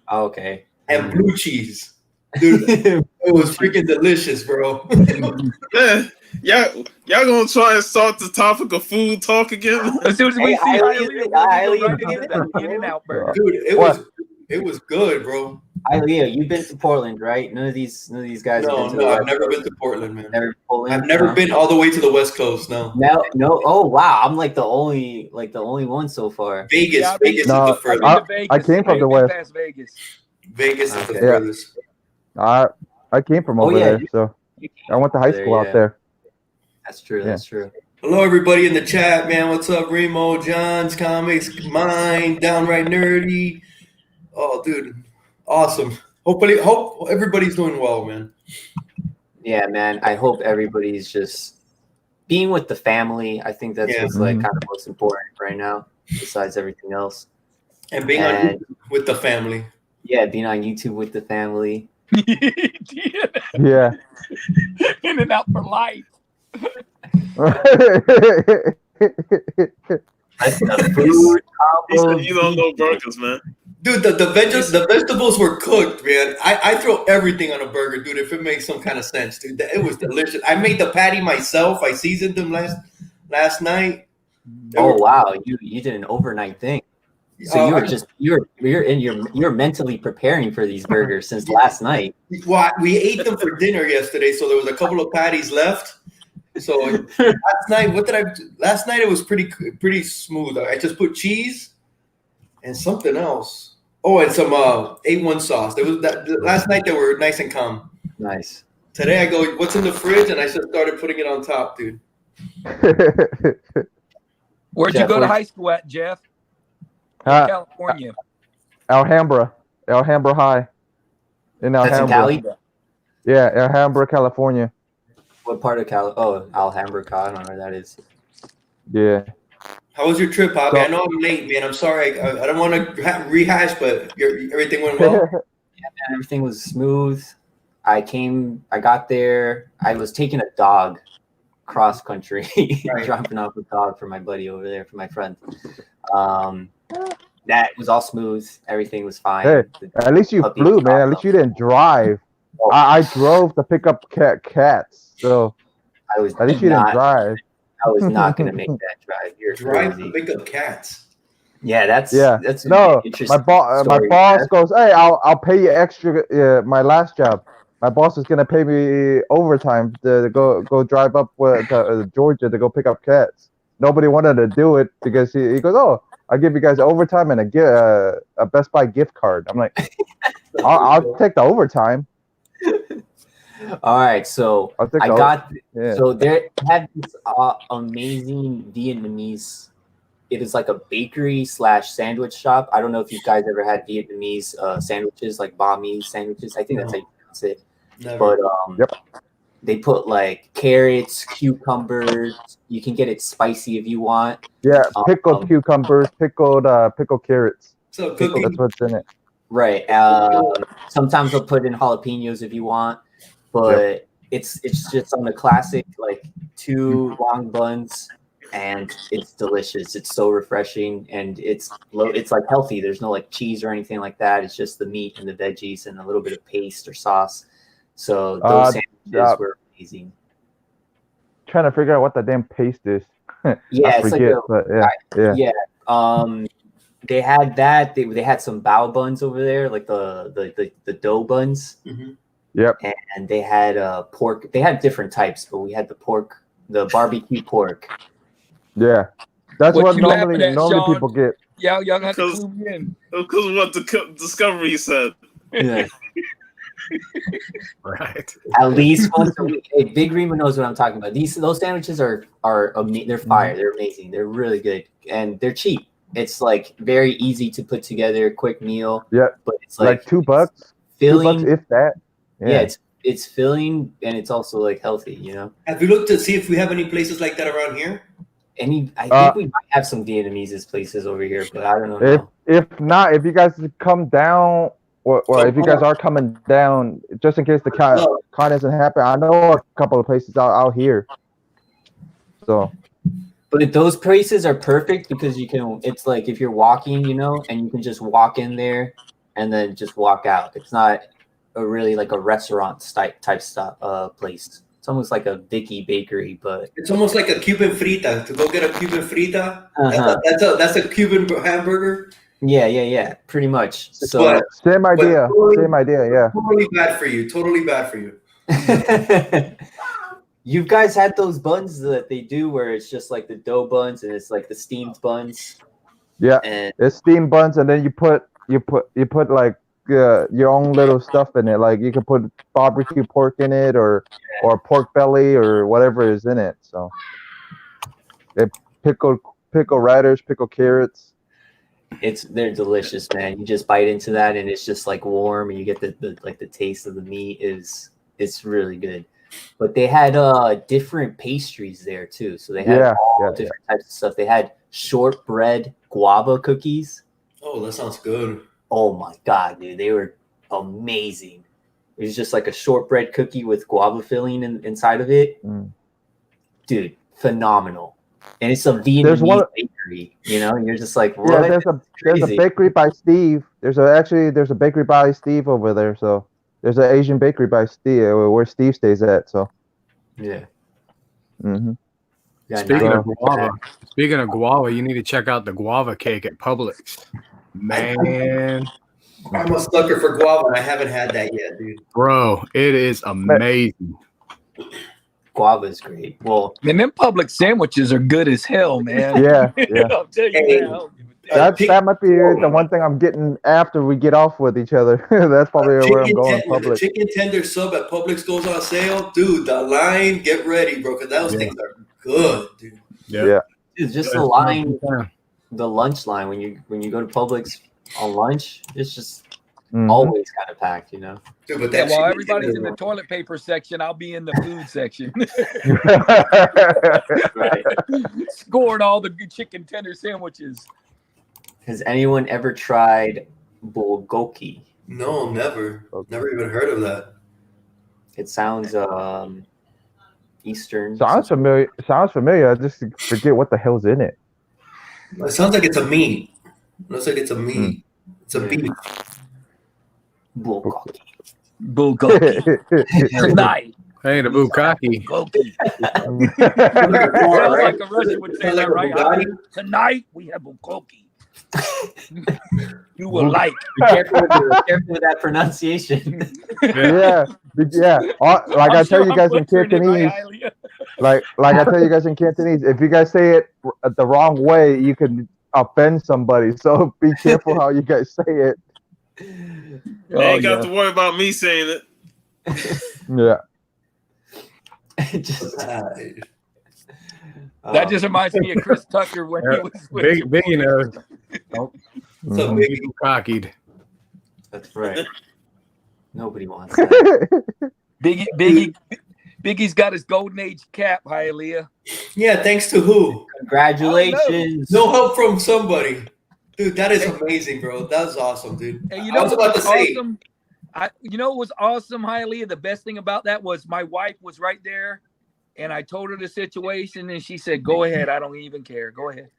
Oh, okay. And blue cheese. Dude, it was freaking delicious, bro. Man, y'all gonna try and start the topic of food talk again? As soon as we see In-N-Out burger. Dude, it was good, bro. Hialeah, you've been to Portland, right? None of these guys. No, I've never been to Portland, man. I've never been all the way to the West Coast. No. No. Oh wow, I'm like the only one so far. Vegas is the furthest. I came from the West. Vegas is the furthest. I came from over there, so I went to high school out there. That's true. That's true. Hello, everybody in the chat, man. What's up, Remo, John's Comics, mine, Downright Nerdy. Oh, dude, awesome. Hope everybody's doing well, man. Yeah, man. I hope everybody's just being with the family. I think that's what's like kind of most important right now, besides everything else. And being on YouTube with the family. Yeah, being on YouTube with the family. Yeah. In-N-Out for life. That's the food. He said you don't know burgers, man. Dude, the vegetables were cooked, man. I throw everything on a burger, dude, if it makes some kind of sense, dude. It was delicious. I made the patty myself. I seasoned them last night. Wow, you did an overnight thing. So you're mentally preparing for these burgers since last night. Well, we ate them for dinner yesterday, so there was a couple of patties left. So last night, what did I do? Last night it was pretty smooth. I just put cheese and something else. Oh, and some A1 sauce. There was last night they were nice and calm. Nice. Today I go, what's in the fridge? And I just started putting it on top, dude. Where'd you go to high school at, Jeff? California. Alhambra High. In Alhambra. That's in Cali? Yeah, Alhambra, California. What part of Cali? Oh, Alhambra. I don't know where that is. Yeah. How was your trip, Bobby? I know I'm late, man. I'm sorry. I don't want to rehash, but everything went well. Yeah, man, everything was smooth. I got there. I was taking a dog cross country, dropping off a dog for my buddy over there, for my friend. That was all smooth. Everything was fine. Hey, at least you flew, man. At least you didn't drive. I drove to pick up cats, so at least you didn't drive. I was not going to make that drive. You're drive crazy. To pick up cats. Yeah, that's no. My boss goes, "Hey, I'll pay you extra." My last job, my boss is gonna pay me overtime to go drive up to Georgia to go pick up cats. Nobody wanted to do it because he goes, "Oh, I'll give you guys overtime and a Best Buy gift card." I'm like, I'll take the overtime. All right, so so they had this amazing Vietnamese. It is like a bakery / sandwich shop. I don't know if you guys ever had Vietnamese sandwiches, like banh mi sandwiches. I think that's how you pronounce it. Never. But they put like carrots, cucumbers. You can get it spicy if you want. Yeah, pickled cucumbers, pickled carrots. So that's what's in it. Right. Sometimes they'll put in jalapenos if you want, but it's just on the classic like 2 long buns, and it's delicious. It's so refreshing, and it's like healthy. There's no like cheese or anything like that. It's just the meat and the veggies and a little bit of paste or sauce. So those sandwiches were amazing. Trying to figure out what the damn paste is. Yeah, I forget, but yeah. They had that. They had some bao buns over there, like the dough buns. Mm-hmm. Yep. And they had pork. They had different types, but we had the barbecue pork. Yeah, that's what you normally Sean? people get. Y'all have to clue me in. Because of what the Discovery said. Yeah. Right. At least once a week. Hey, Big Rima knows what I'm talking about. Those sandwiches are they're fire. They're amazing. They're really good, and they're cheap. It's like very easy to put together, quick meal. Yeah, but it's like $2, filling, $2 if that. Yeah, it's filling, and it's also like healthy. You know. Have you looked to see if we have any places like that around here? I think we might have some Vietnamese places over here, but I don't know. If not, if you guys come down. Or if you guys are coming down, just in case the con doesn't happen, I know a couple of places out here. So, but those places are perfect because you can. It's like if you're walking, you know, and you can just walk in there and then just walk out. It's not really like a restaurant type stuff place. It's almost like a Vicky bakery, but it's almost like a Cuban frita. To go get a Cuban frita, that's a Cuban hamburger. Yeah, pretty much. So but same idea, yeah. Totally bad for you. You guys had those buns that they do where it's just like the dough buns and it's like the steamed buns. Yeah, and it's steamed buns, and then you put like your own little stuff in it. Like you can put barbecue pork in it, or pork belly, or whatever is in it. So, pickle radishes, pickle carrots. They're delicious, man. You just bite into that and it's just like warm, and you get the taste of the meat. It's really good. But they had different pastries there too. So they had different types of stuff. They had shortbread guava cookies. Oh, that sounds good. Oh my god, dude. They were amazing. It was just like a shortbread cookie with guava filling inside of it. Dude, phenomenal. And it's a Vietnamese bakery, you know, and you're just like, what? Yeah, there's a bakery by Steve. There's a bakery by Steve over there. So there's an Asian bakery by Steve where Steve stays at. So yeah. Mm-hmm. Speaking of guava, you need to check out the guava cake at Publix. Man, I'm a sucker for guava, and I haven't had that yet, dude. Bro, it is amazing. Guava is great. Well, man, them Publix sandwiches are good as hell, man. Yeah. I'll tell you that might be the one thing I'm getting after we get off with each other. That's probably where I'm going. The chicken tender sub at Publix goes on sale, dude. The line, get ready, bro, because those things are good, dude. Yeah. Dude, just the line, the lunch line when you go to Publix on lunch, it's just always kind of packed, you know. Dude, but while everybody's in the toilet paper section, I'll be in the food section. Right. Scoring all the chicken tender sandwiches. Has anyone ever tried bulgogi? No, never. Never even heard of that. It sounds Eastern. Sounds familiar. I just forget what the hell's in it. It sounds like it's a meat. It looks like it's a meat. It's a beef. Bulgogi. Tonight. Hey, the bukkake. Sounds like a Russian would say that, right? Tonight we have bulgogi. You will like. Be careful with that pronunciation. Yeah. Like I tell you guys in Cantonese. Like I tell you guys in Cantonese, if you guys say it the wrong way, you can offend somebody. So be careful how you guys say it. You ain't got to worry about me saying it. Yeah. That just reminds me of Chris Tucker when he was with Biggie knows. So cockeyed. That's right. Nobody wants that. Biggie's got his golden age cap, Hialeah. Yeah, thanks to who? Congratulations. No help from somebody. Dude, that is amazing, bro. That was awesome, dude. And you know what was awesome? You know what was awesome, Hialeah? The best thing about that was my wife was right there, and I told her the situation, and she said, "Go ahead. I don't even care. Go ahead."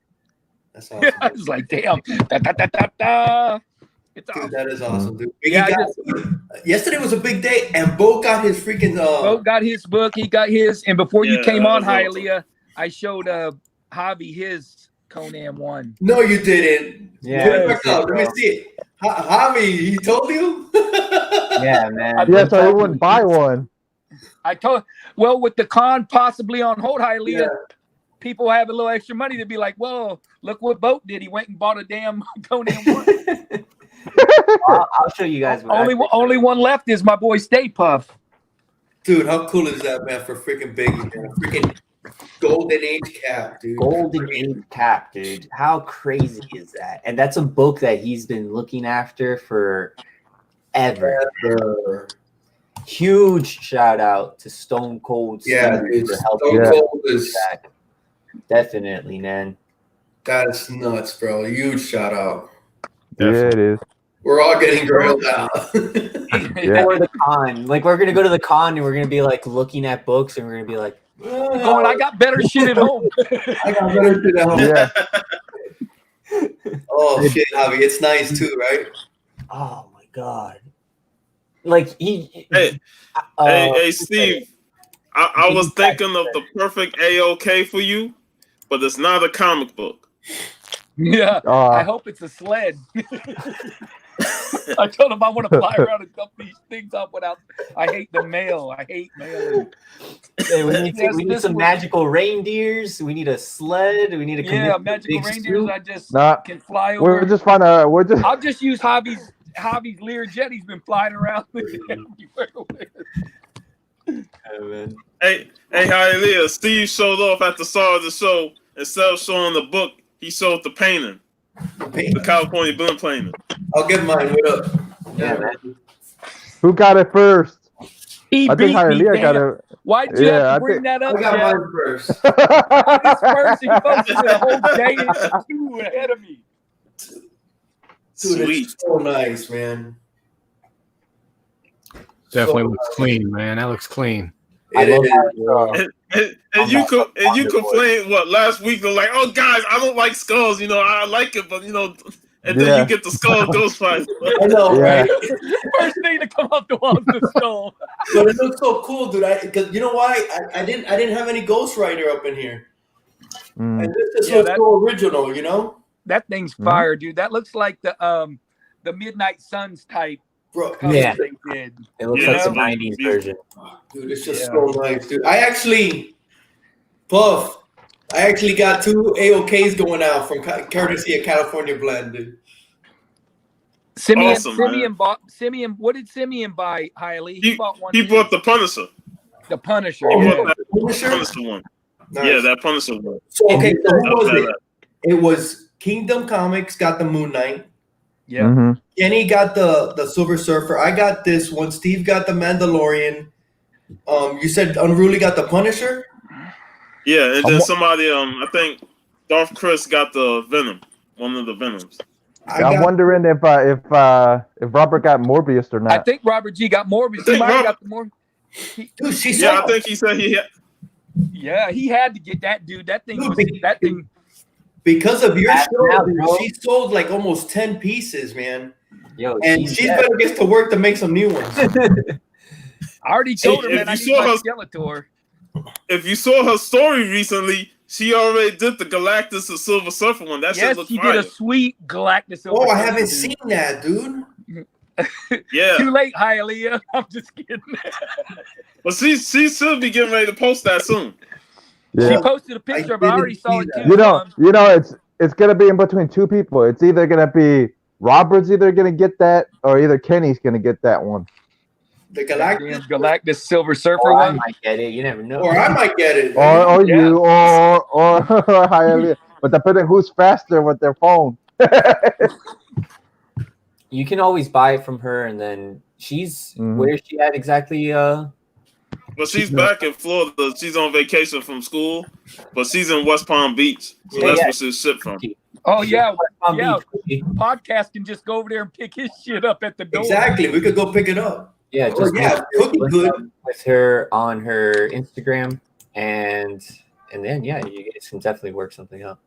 That's awesome. I was like, "Damn, It's awesome. Dude, that is awesome, dude. Yesterday was a big day, and Bo got his freaking. Bo got his book. He got his, and before you came on, Hialeah, I showed Javi his Conan 1. No, you didn't. Yeah. Let me see it. Javi, he told you? Yeah, man. Yeah, so he wouldn't buy one. Well, with the con possibly on hold, Hialeah, people have a little extra money to be like, "Whoa, look what Boat did! He went and bought a damn Conan one." I'll show you guys. Only one left is my boy Stay Puff. Dude, how cool is that, man? For freaking Biggie, man, freaking golden age cap, dude. Golden age cap, dude. How crazy is that? And that's a book that he's been looking after for ever. Huge shout out to Stone Cold. Yeah, Steve dude. for helping Stone Cold is that. Definitely, man. That's nuts, bro. Huge shout out. Yeah, it is. We're all getting grilled out. For the con, like we're gonna go to the con and we're gonna be like looking at books and we're gonna be like, going, I got better shit at home. I got better shit at home. Yeah. Oh shit, Javi, it's nice too, right? oh my god, like he. Hey, Steve. I was thinking of the perfect AOK for you, but it's not a comic book. Yeah, I hope it's a sled. I told him I want to fly around and dump these things up without. I hate the mail. I hate mail. Hey, we need some magical reindeers. We need a sled. We need a magical reindeers. I just can fly over. We're just finding. I'll just use Javi's Learjet. He's been flying around everywhere. Hey, Hialeah, Steve showed off at the start of the show. Instead of showing the book, he showed the painting. The California Blend painting. I'll get mine. What up? Yeah, man. Who got it first? I think Hialeah got it. Why'd you have to bring that up? I got mine first. This person focused the whole day two ahead of me. Dude, it's so nice, man. Definitely looks clean, man. That looks clean. I love that. And you complained last week? They're like, "Oh, guys, I don't like skulls. You know, I like it, but you know." And then you get the skull Ghost Fight. I know, right? First thing to come off the wall is the skull. But it looks so cool, dude. Because you know why? I didn't have any Ghost Rider up in here. And this looks so original, you know. That thing's fire, dude. That looks like the Midnight Suns type. Bro, yeah, they did. It looks like the '90s version. Dude, it's just so nice, dude. I actually got 2 AOKs going out from courtesy of California Blend, dude. Simeon, what did Simeon buy, Hialeah? He bought one. He bought the Punisher. The Punisher. He Yeah. bought that Punisher one. Nice. Yeah, that Punisher one. So, okay, so who was it? It was Kingdom Comics got the Moon Knight. Yeah. Mm-hmm. Kenny got the Silver Surfer. I got this one. Steve got the Mandalorian. You said Unruly got the Punisher? Yeah, and then somebody, I think Darth Chris got the Venom, one of the Venoms. I'm wondering if Robert got Morbius or not. I think Robert G got Morbius. He might have got the Morbius. I think he said he had. Yeah, he had to get that, dude. That thing was that thing. Because of your show, she sold like almost 10 pieces, man. Yo, and she's better get to work to make some new ones. I already told her, man, I need my Skeletor. If you saw her story recently, she already did the Galactus and Silver Surfer one. That shit looks fire. Did a sweet Galactus. Oh, I haven't seen that, dude. Yeah. Too late, Hialeah. I'm just kidding. But she should be getting ready to post that soon. Yeah. She posted a picture, but I already saw it too. You know, it's gonna be in between 2 people. It's either gonna be Robert's either gonna get that, or either Kenny's gonna get that one. The Galactus Silver Surfer one. I might get it. You never know. Or I might get it. Or you, or Hialeah. But depending who's faster with their phone. You can always buy it from her, and then she's where is she at exactly? Well, she's back in Florida. She's on vacation from school, but she's in West Palm Beach, so that's where she's shipped from. Oh yeah. Podcast can just go over there and pick his shit up at the door. Exactly, we could go pick it up. Yeah, just Cookie good with her on her Instagram, and then you guys can definitely work something out.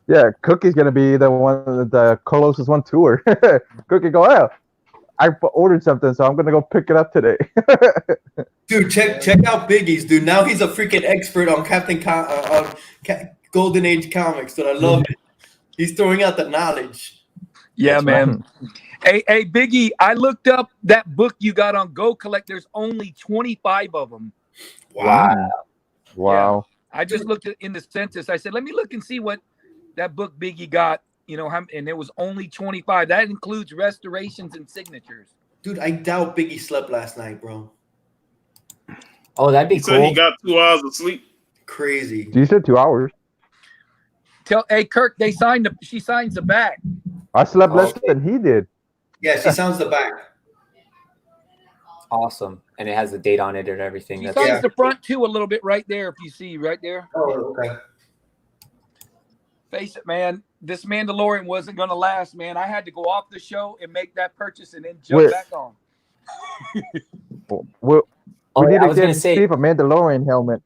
Yeah, Cookie's gonna be the one, the closest one to her. Cookie go, I ordered something, so I'm gonna go pick it up today. Dude, check out Biggie's, dude. Now he's a freaking expert on Golden Age comics, dude. I love it. He's throwing out the knowledge. Yeah, man. Hey, Biggie, I looked up that book you got on Go Collect. There's only 25 of them. Wow. Wow. Yeah. I just looked in the census. I said, let me look and see what that book Biggie got, and it was only 25. That includes restorations and signatures. Dude, I doubt Biggie slept last night, bro. Oh, that'd be He cool. said he got 2 hours of sleep. Crazy. You said 2 hours. Hey, Kirk, she signs the back. I slept less than he did. Yeah, she sounds the back. Awesome. And it has the date on it and everything. She signs the front too a little bit right there, if you see right there. Oh, okay. Face it, man. This Mandalorian wasn't going to last, man. I had to go off the show and make that purchase and then jump back on. We need to get say, Steve a Mandalorian helmet.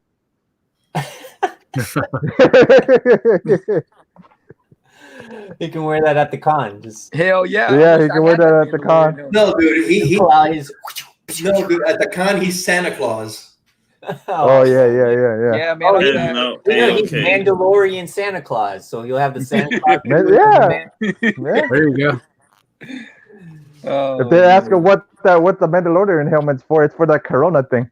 He can wear that at the con. Hell yeah. Yeah, he can wear that at the con. No, dude. No, dude. At the con, he's Santa Claus. Oh yeah. Yeah, man. He's Mandalorian Santa Claus, so you'll have the Santa Claus. Yeah. There you go. If they ask him what the Mandalorian helmet's for, it's for that Corona thing.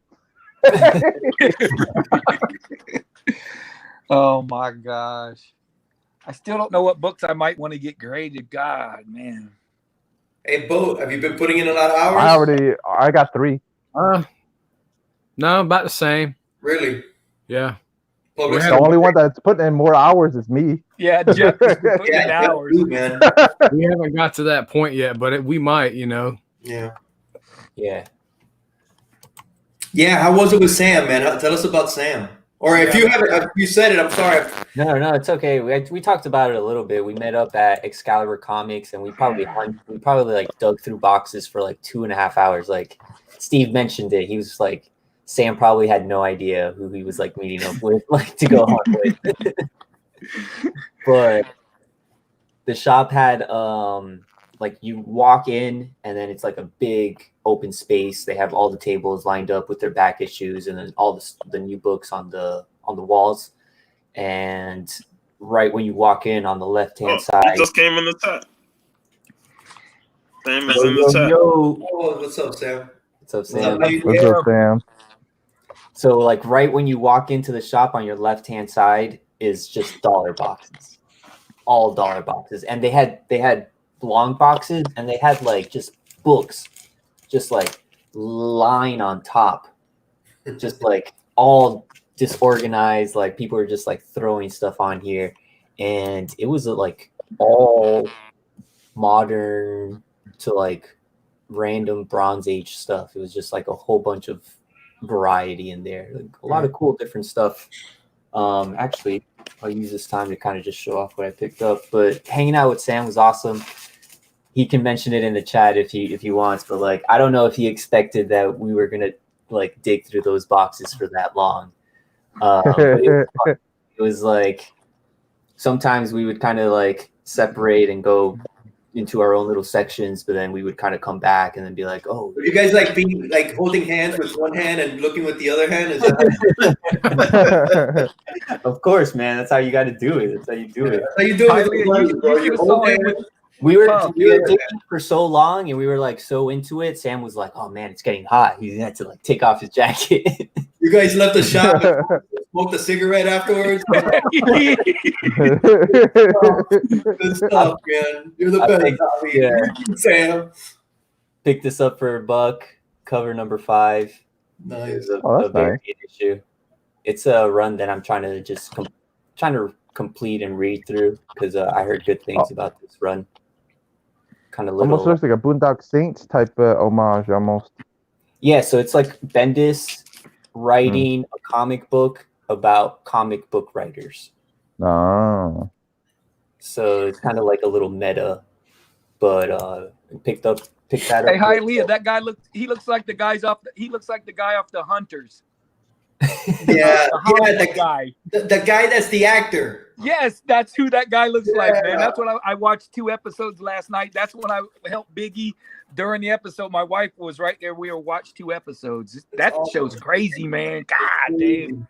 Oh my gosh. I still don't know what books I might want to get graded. God, man. Hey, Bo, have you been putting in a lot of hours? I got 3. No, about the same. Really? Yeah. The only one that's putting in more hours is me. Yeah, Jeff is putting in hours. Too, man. We haven't got to that point yet, but we might, Yeah. Yeah. Yeah, how was it with Sam, man? Tell us about Sam. Or if you haven't, if you said it, I'm sorry. No, it's okay. We talked about it a little bit. We met up at Excalibur Comics, and we probably like dug through boxes for like 2.5 hours. Like Steve mentioned it. He was like, Sam probably had no idea who he was like meeting up with, like to go on with. But the shop had like you walk in and then it's like a big open space. They have all the tables lined up with their back issues and then all the new books on the walls. And right when you walk in on the left hand side, he just came in the chat. Sam is in the chat. Oh, what's up, Sam? What's up, Sam? What's up, Sam? So like right when you walk into the shop on your left hand side is just dollar boxes, all dollar boxes, and they had long boxes and they had like just books, just like line on top, just like all disorganized. Like people were just like throwing stuff on here, and it was like all modern to like random Bronze Age stuff. It was just like a whole bunch of variety in there, like a lot of cool different stuff. Actually, I'll use this time to kind of just show off what I picked up. But hanging out with Sam was awesome. He can mention it in the chat if he wants, but like I don't know if he expected that we were gonna like dig through those boxes for that long. But it was like sometimes we would kind of like separate and go into our own little sections, but then we would kind of come back and then be like, "Oh, you guys like being like holding hands with one hand and looking with the other hand?" Is that Of course, man. That's how you got to do it. That's how you do it. That's how you do it, bro. You hold hands. We were digging for so long, and we were like so into it. Sam was like, "Oh man, it's getting hot." He had to like take off his jacket. You guys left the shop and smoked a cigarette afterwards. Good stuff, man. You're the best. Sam. Picked this up for $1. Cover number 5. Nice. A very good issue. It's a run that I'm trying to just complete and read through because I heard good things about this run. Kind of almost looks like a Boondock Saints type homage, almost. Yeah, so it's like Bendis writing a comic book about comic book writers. Oh. So it's kind of like a little meta, but picked that up. Hey, hi, Leah. That guy looks like the guy off the Hunters. Yeah, the guy. The guy that's the actor. Yes, that's who that guy looks like, man. That's what I watched 2 episodes last night. That's when I helped Biggie during the episode. My wife was right there. We watched 2 episodes. That show's crazy, man. God damn.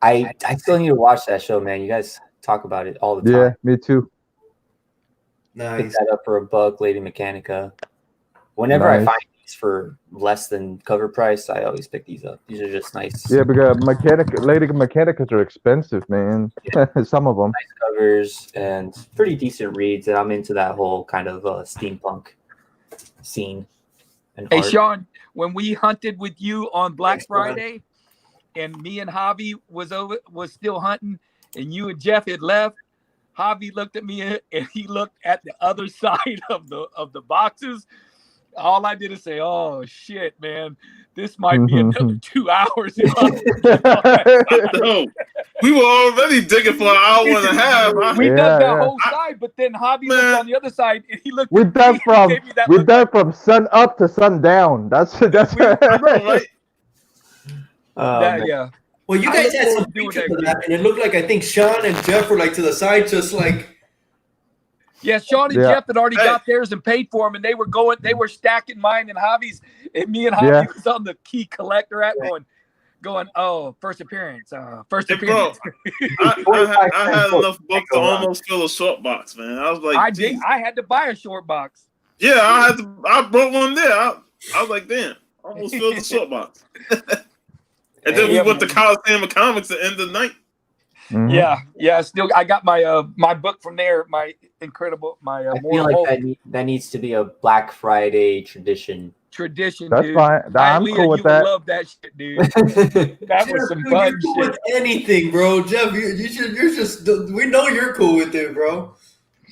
I still need to watch that show, man. You guys talk about it all the time. Yeah, me too. Pick that up for $1, Lady Mechanica. Whenever I find these for less than cover price, I always pick these up. These are just nice. Yeah, because Lady Mechanicas are expensive, man. Yeah. Some of them. Nice covers and pretty decent reads, and I'm into that whole kind of steampunk scene. And hey, art. Sean, when we hunted with you on Black Friday, and me and Javi was still hunting, and you and Jeff had left, Javi looked at me and he looked at the other side of the boxes. All I did is say, "Oh shit, man, this might be another 2 hours." No, we were already digging for an hour and a half. We dug that whole side, but then Javi looked on the other side and he looked. We dug from sun up to sun down. That's right. Yeah. Well, you guys had some pictures of that, and it looked like I think Sean and Jeff were like to the side, just like. Yeah, Sean and Jeff had already got theirs and paid for them, and they were stacking mine and Javi's, and me and Javi was on the key collector app going, oh, first appearance. Bro, I had enough books to almost fill a short box, man. I was like, I had to buy a short box. Yeah, I brought one there. I was like, damn, almost filled the short box. And then we went to Coliseum of Comics at the end of the night. Mm-hmm. Yeah. Still, I got my my book from there. My incredible, my. I feel like that needs to be a Black Friday tradition. That's dude. fine. I'm cool with that. Love that shit, dude. That was some fun you're cool shit. With anything, bro, Jeff. You're just. We know you're cool with it, bro.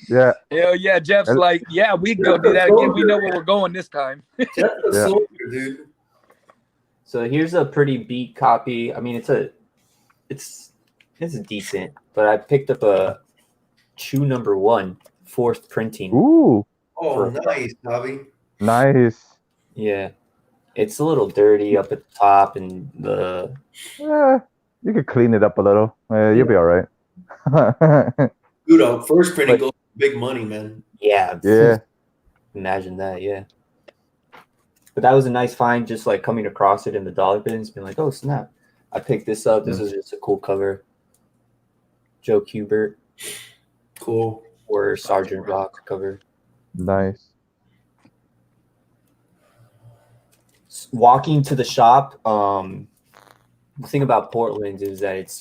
Yeah. Hell yeah, Jeff's like, yeah, we go do that again. We know where we're going this time. Jeff's a soldier, dude. So here's a pretty beat copy. I mean, it's decent, but I picked up a Chew #1 4th printing. Ooh. Oh, nice, Bobby. Nice. Yeah, it's a little dirty up at the top, and you could clean it up a little. You'll be all right. Dude, first printing goes big money, man. Yeah. Imagine that, yeah. But that was a nice find, just like coming across it in the dollar bins, being like, oh snap! I picked this up. This is just a cool cover. Joe Kubert. Cool. Or Sergeant Rock cover. Nice. Walking to the shop, the thing about Portland is that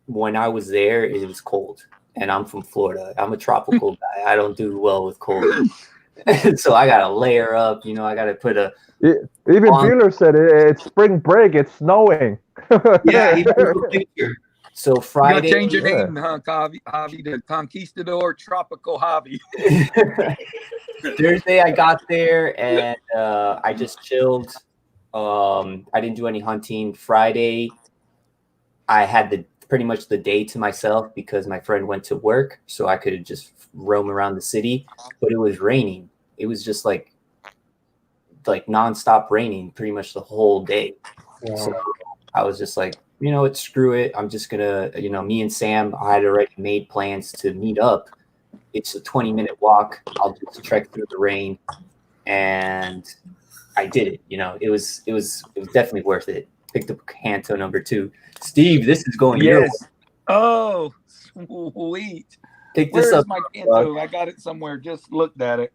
when I was there, it was cold. And I'm from Florida. I'm a tropical guy. I don't do well with cold. So I gotta layer up, I gotta put a. Even Bueller said it's spring break. It's snowing. Yeah, he took a picture. So Friday, you gotta change your name, huh, Javi, to Conquistador Tropical Javi. Thursday I got there and I just chilled. I didn't do any hunting. Friday, I had pretty much the day to myself because my friend went to work, so I could just roam around the city. But it was raining. It was just like nonstop raining pretty much the whole day. Yeah. So I was just like, screw it. I'm just gonna, me and Sam, I had already made plans to meet up. It's a 20-minute walk. I'll just trek through the rain, and I did it. It was definitely worth it. Picked up Canto #2. Steve, this is going your way. Oh, sweet. Pick this up. Where's my Canto? I got it somewhere. Just looked at it.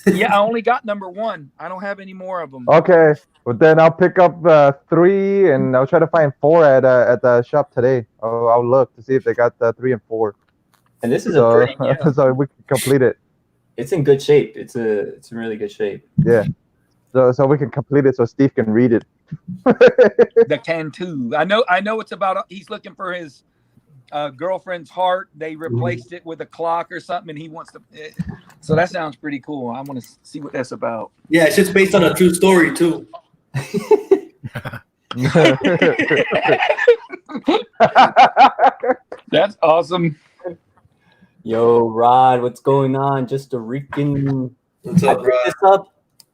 Yeah, I only got #1. I don't have any more of them. Okay, well then I'll pick up 3, and I'll try to find 4 at the shop today. I'll look to see if they got 3 and 4. And this is so we can complete it. It's in good shape. It's in really good shape. Yeah. So we can complete it so Steve can read it. The Cantu. I know it's about. He's looking for his girlfriend's heart. They replaced it with a clock or something, and he wants to. So that sounds pretty cool. I want to see what that's about. Yeah, it's just based on a true story too. That's awesome. Yo, Rod, what's going on? Just a freaking. What's up, Rod?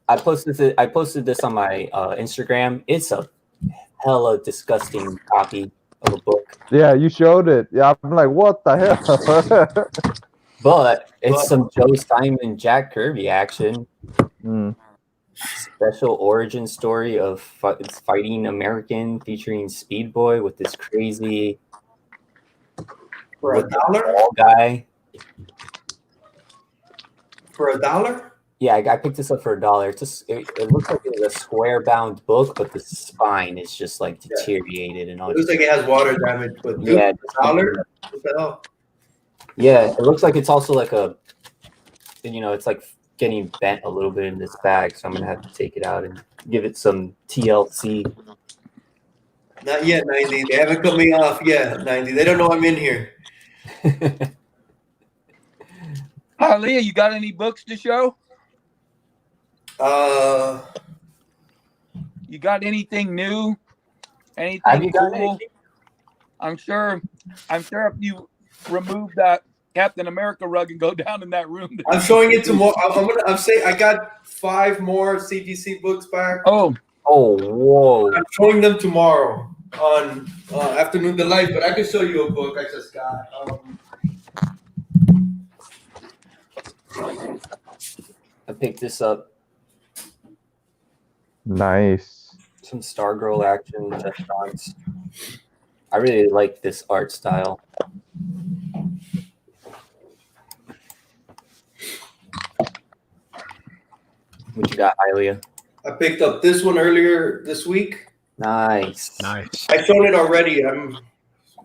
I posted this on my Instagram. It's a hella disgusting copy of a book. Yeah, you showed it. Yeah, I'm like, what the hell? But it's some Joe Simon, Jack Kirby action. Special origin story of fighting American featuring Speed Boy with this crazy for $1 guy. For $1? Yeah, I picked this up for $1. It looks like it's a square bound book, but the spine is just like deteriorated and all. It looks like it has water damage, but dude, yeah, $1? What the hell? Yeah, it looks like it's also like it's like getting bent a little bit in this bag, so I'm gonna have to take it out and give it some TLC. Not yet, 90. They haven't cut me off yet, 90. They don't know I'm in here. Hi, Leah. You got any books to show? You got anything new? Anything Have you got cool? anything? I'm sure if you remove that Captain America rug and go down in that room. I'm showing it tomorrow. I'm saying I got 5 more CGC books back. Oh, whoa! I'm showing them tomorrow on Afternoon Delight, but I can show you a book I just got. I picked this up. Nice. Some Stargirl action. Restaurants. I really like this art style. What you got, Ilea? I picked up this one earlier this week. Nice. I shown it already.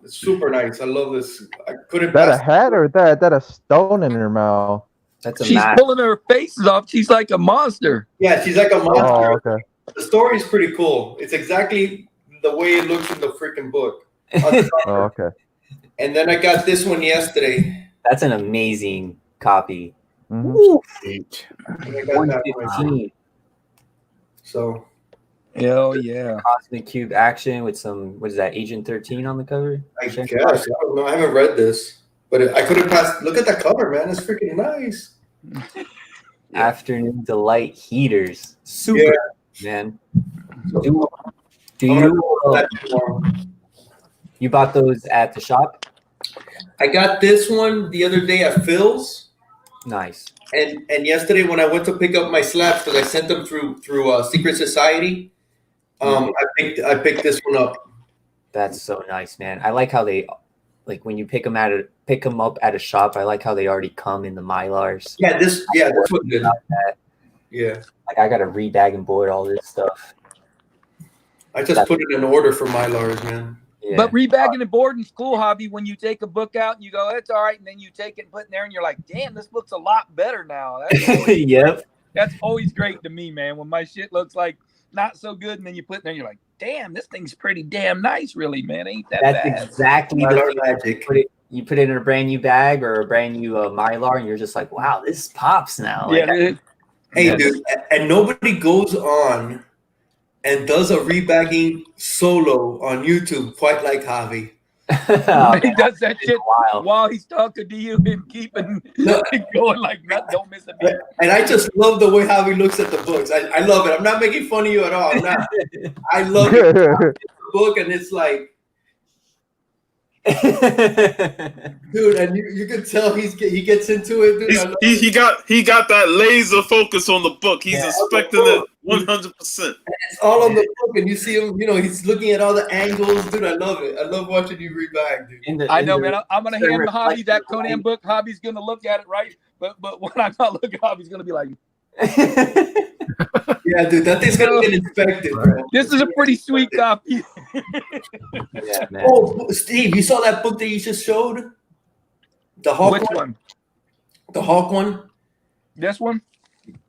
It's super nice. I love this. I couldn't. That a hat or that a stone in her mouth? That's a she's mask. pulling her faces off. She's like a monster. Yeah, she's like a monster. Oh, okay. The story is pretty cool. It's exactly the way it looks in the freaking book. Oh, okay. And then I got this one yesterday. That's an amazing copy. Mm-hmm. And I got that one. 115. So. Hell yeah. Cosmic Cube action with some, what is that, Agent 13 on the cover? I guess. I don't know. I haven't read this. But I couldn't pass. Look at that cover, man. It's freaking nice. Afternoon Delight heaters. Super, man. Do you bought those at the shop? I got this one the other day at Phil's. Nice. And yesterday when I went to pick up my slabs, because I sent them through Secret Society, I picked this one up. That's so nice, man. I like how they, like when you pick them up at a shop. I like how they already come in the Mylars. Yeah, this one did. Yeah. Like I gotta rebag and board all this stuff. I just put it in order for Mylars, man. Yeah. But rebagging and boarding's cool, hobby. When you take a book out and you go, it's all right, and then you take it and put it in there, and you're like, damn, this looks a lot better now. That's always great to me, man. When my shit looks like not so good, and then you put it in there, and you're like, damn, this thing's pretty damn nice, really, man. Ain't that bad? That's exactly the magic. You put it in a brand new bag or a brand new Mylar, and you're just like, wow, this pops now. Like, hey, dude, and nobody goes on and does a rebagging solo on YouTube quite like Javi. He does that shit while he's talking to you and keeping going like that. Don't miss a beat. And I just love the way Javi looks at the books. I love it. I'm not making fun of you at all. I'm not. I love it. The book, and it's like, dude, and you can tell he gets into it, dude. He got that laser focus on the book. He's inspecting it 100%. It's all on the book, and you see him. He's looking at all the angles, dude. I love it. I love watching you read back, dude. I know, man. I'm gonna hand the hobby that Conan book. Hobby's gonna look at it, right? But when I'm not looking, Hobby's gonna be like, yeah, dude, that thing's gonna get inspected, bro. This is a pretty sweet copy. Yeah, man. Oh, Steve, you saw that book that you just showed? The Hawk one? The Hawk one? This one?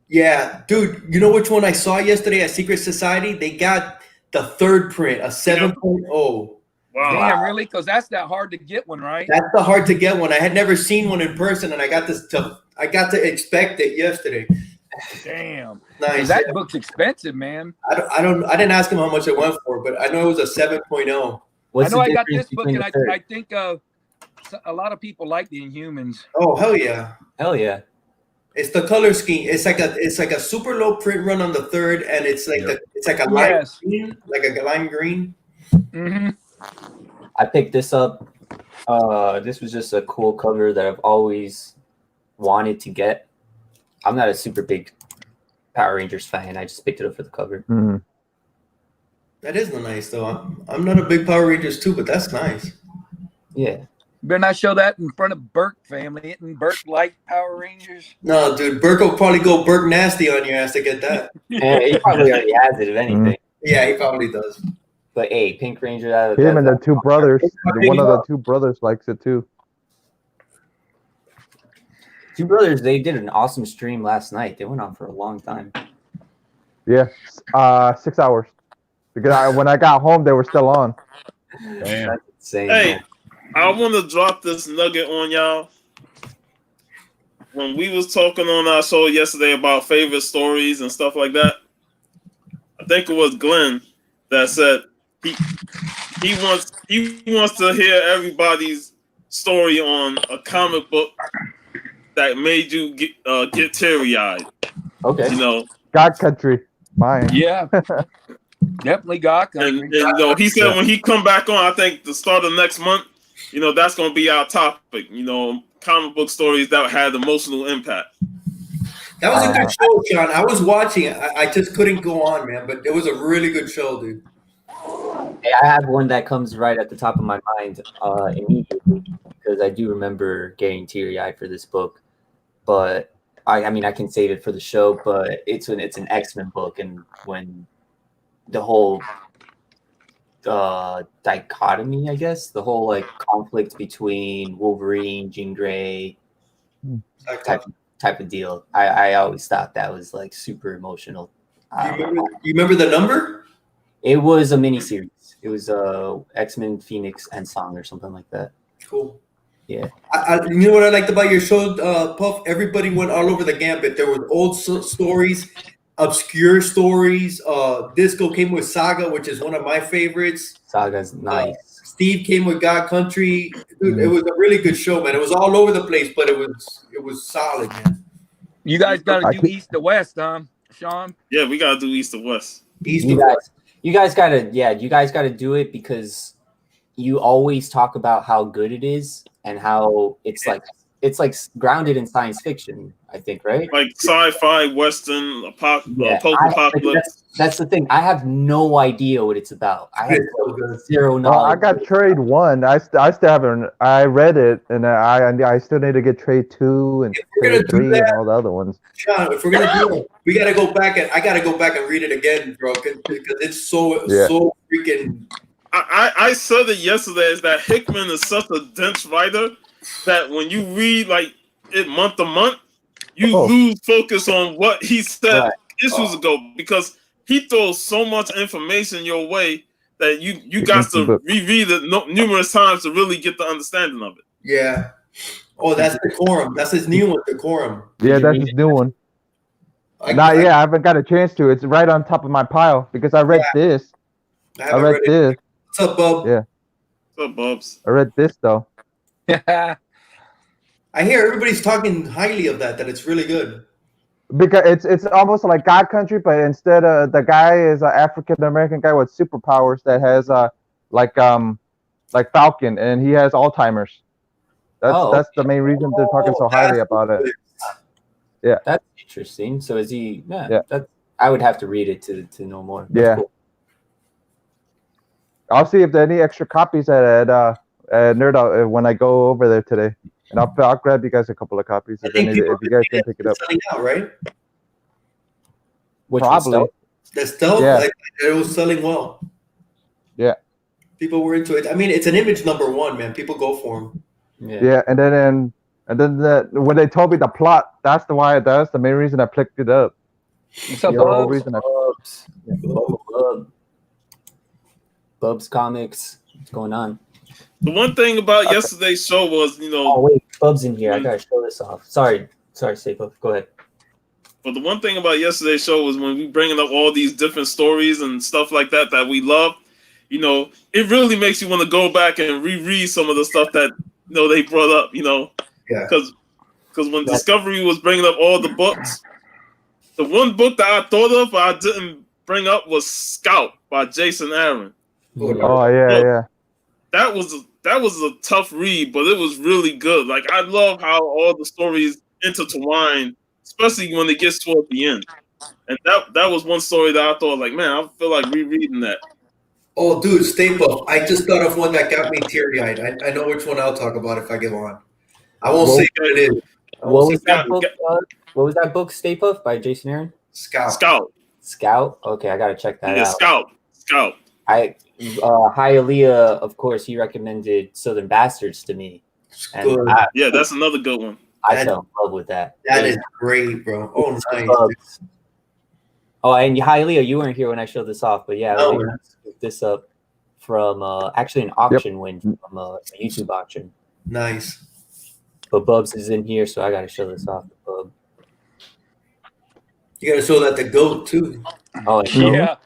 Yeah, dude, you know which one I saw yesterday at Secret Society? They got the third print, a 7.0. Wow. Damn, really? Because that's that hard to get one, right? That's the hard to get one. I had never seen one in person, and I got to expect it yesterday. Damn. Nice. That book's expensive, man. I didn't ask him how much it went for, but I know it was a 7.0. I know I got this book, and I think a lot of people like the Inhumans. Oh, hell yeah. Hell yeah. It's the color scheme. It's like a super low print run on the third, and it's like a lime green, like a lime green. Mm-hmm. I picked this up. This was just a cool cover that I've always wanted to get. I'm not a super big Power Rangers fan. I just picked it up for the cover. Mm-hmm. That is nice, though. I'm not a big Power Rangers too, but that's nice. Yeah. Better not show that in front of Burke family. Isn't Burke like Power Rangers? No, dude, Burke will probably go Burke nasty on your ass to get that. Yeah, he probably already has it, if anything. Yeah, he probably does. But hey, Pink Ranger. Him and the two brothers. One of the two brothers likes it too. Two brothers, they did an awesome stream last night. They went on for a long time. Yeah, 6 hours. Because when I got home, they were still on. Damn. That's insane. Hey, man. I want to drop this nugget on y'all. When we was talking on our show yesterday about favorite stories and stuff like that, I think it was Glenn that said he wants to hear everybody's story on a comic book that made you get teary-eyed. Okay. You know, God Country, mine. Yeah, definitely God and Country. you know, he said when he come back on, I think the start of next month, you know, that's going to be our topic. You know, comic book stories that had emotional impact. That was a good show, Sean. I was watching it. I just couldn't go on, man. But it was a really good show, dude. Hey, I have one that comes right at the top of my mind immediately because I do remember getting teary-eyed for this book. But I mean, I can save it for the show. But it's an X-Men book, and when the whole dichotomy, I guess, the whole like conflict between Wolverine, Jean Grey, type of deal. I always thought that was like super emotional. You remember the number? It was a miniseries. It was X-Men Phoenix and Song or something like that. Cool. Yeah. You know what I liked about your show, Puff? Everybody went all over the gambit. There were old stories, obscure stories. Disco came with Saga, which is one of my favorites. Saga's nice. Steve came with God Country. Dude, it was a really good show, man. It was all over the place, but it was solid, man. You guys got to do East to West, Sean? Yeah, we got to do East to West. You guys got to do it because you always talk about how good it is and how it's like grounded in science fiction, I think, right? Like sci-fi, Western, post-apocalypse. That's the thing. I have no idea what it's about. I have zero knowledge. I got trade 1. I still haven't. I read it, and I still need to get trade 2 and trade 3 and all the other ones. Sean, if we're gonna do it, we gotta go back and I gotta go back and read it again, bro, because it's so freaking. I said it yesterday. Is that Hickman is such a dense writer that when you read like it month to month, you lose focus on what he said issues ago because he throws so much information your way that you got to reread it numerous times to really get the understanding of it. Yeah. Oh, that's Decorum. That's his new one, Decorum. Yeah, that's his new one. I haven't got a chance to. It's right on top of my pile because I read this. I read this. What's up, Bub? Yeah. What's up, Bubs? I read this though. I hear everybody's talking highly of that it's really good. Because it's almost like God Country, but instead the guy is an African American guy with superpowers that has like Falcon, and he has Alzheimer's. That's the main reason they're talking so highly about it. Yeah, that's interesting. So is he? Yeah. I would have to read it to know more. That's cool. I'll see if there are any extra copies at Nerd Out when I go over there today. And I'll grab you guys a couple of copies if you guys can pick it up. Selling out, right? Probably. The stealth, like, it was selling well. Yeah. People were into it. I mean, it's an image number 1, man. People go for them. Yeah, and then when they told me the plot, that's the main reason I picked it up. What's up, Bubs Comics. What's going on? The one thing about yesterday's show was, Oh wait, Bub's in here. I gotta show this off. Sorry, Sapo. Go ahead. But the one thing about yesterday's show was when we bringing up all these different stories and stuff like that we love. It really makes you want to go back and reread some of the stuff that they brought up. Because when Discovery was bringing up all the books, the one book that I thought of but I didn't bring up was Scout by Jason Aaron. Oh yeah. That was a tough read, but it was really good. Like I love how all the stories intertwine, especially when it gets toward the end. And that was one story that I thought, like, man, I feel like rereading that. Oh, dude, Stay Puft. I just thought of one that got me teary-eyed. I know which one I'll talk about if I get on. I won't say what it is. What was that book? What was that book? Stay Puft by Jason Aaron. Scout. Okay, I gotta check that out. Scout. Hialeah, of course, he recommended Southern Bastards to me. And yeah, that's another good one. I fell in love with that. That is great, bro. Oh, nice. Oh, and Hialeah, you weren't here when I showed this off, but yeah, I picked this up from actually an auction win from a YouTube auction. Nice. But Bubs is in here, so I got to show this off to Bub. You got to show that to Goat too. Oh, yeah.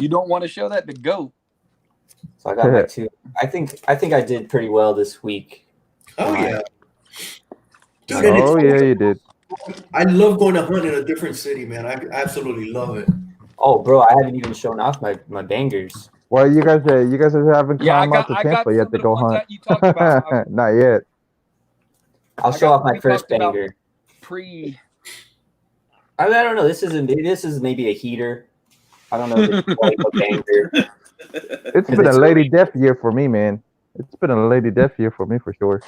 You don't want to show that to Goat. So I got my two. I think I did pretty well this week. Oh yeah. Dude, you did. I love going to hunt in a different city, man. I absolutely love it. Oh, bro, I haven't even shown off my bangers. Well, you guys haven't come out to Tampa yet to go hunt. Not yet. I'll show off my first banger. I don't know. This is maybe a heater. I don't know if it's like a banger. It's been a Lady Death year for me, man. It's been a Lady Death year for me for sure.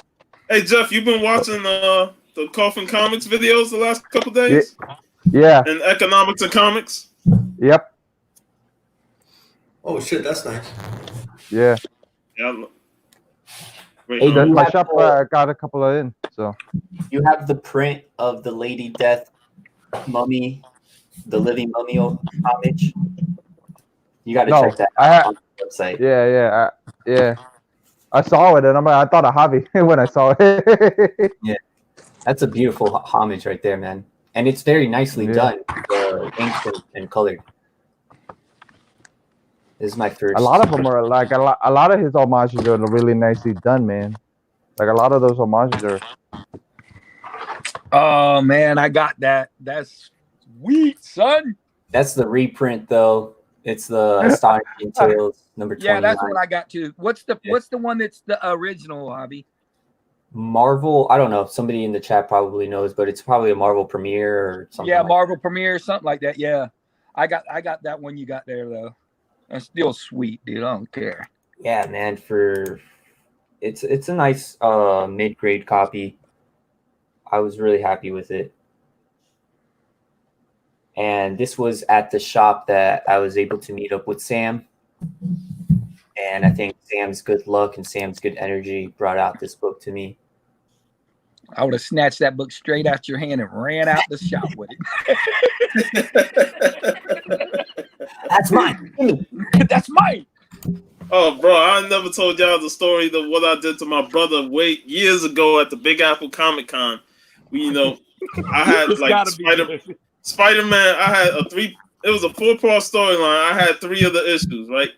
Hey Jeff, you've been watching the Coffin Comics videos the last couple days? Yeah. And Economics and Comics? Yep. Oh shit, that's nice. Yeah. Hey, my shop got a couple of in. So you have the print of the Lady Death mummy, the living mummy homage. You got to check that out on the website. Yeah. I saw it and I thought of Javi when I saw it. Yeah, that's a beautiful homage right there, man, and it's very nicely done, inked and colored. This is my first. A lot of them are like a lot of his homages are really nicely done, man. Like a lot of those homages are. Oh man, I got that. That's sweet, son. That's the reprint, though. It's the Astonishing Tales number 29. Yeah, that's what I got too. What's the one that's the original, Hobby? Marvel. I don't know. Somebody in the chat probably knows, but it's probably a Marvel premiere or something. Yeah, Marvel premiere, something like that. Yeah, I got that one you got there though. That's still sweet, dude. I don't care. Yeah, man. It's a nice mid-grade copy. I was really happy with it. And this was at the shop that I was able to meet up with Sam. And I think Sam's good luck and Sam's good energy brought out this book to me. I would have snatched that book straight out your hand and ran out the shop with it. That's mine. That's mine. Oh, bro, I never told y'all the story of what I did to my brother years ago at the Big Apple Comic Con. I had like Spider-Man. I had it was a 4-part storyline. I had 3 of the issues, right?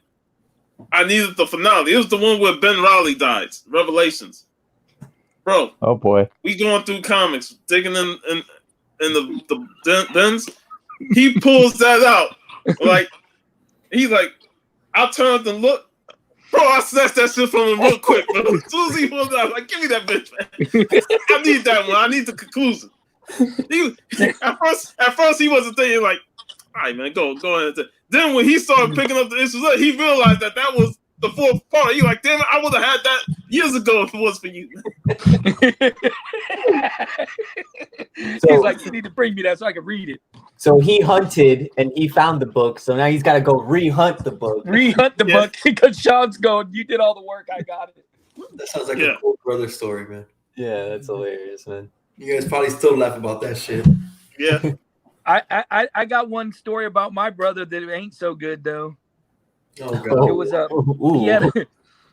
I needed the finale. It was the one where Ben Reilly dies, Revelations. Bro. Oh boy. We going through comics, digging in the bins. He pulls that out. He's like, I turned and looked. Bro, I snatched that shit from him real quick, bro. As soon as he pulled it out, like, give me that bitch, man. I need that one. I need the conclusion. At first he wasn't thinking like, all right, man, go ahead. Then when he started picking up the issues up, he realized that was the 4th part. He like, damn it, I would have had that years ago if it was for you. He's like, you need to bring me that so I can read it. So he hunted and he found the book. So now he's got to go re-hunt the book. Re-hunt the book because Sean's going, you did all the work. I got it. That sounds like a cool brother story, man. Yeah, that's hilarious, man. You guys probably still laugh about that shit. Yeah. I got one story about my brother that ain't so good though. Oh god. It was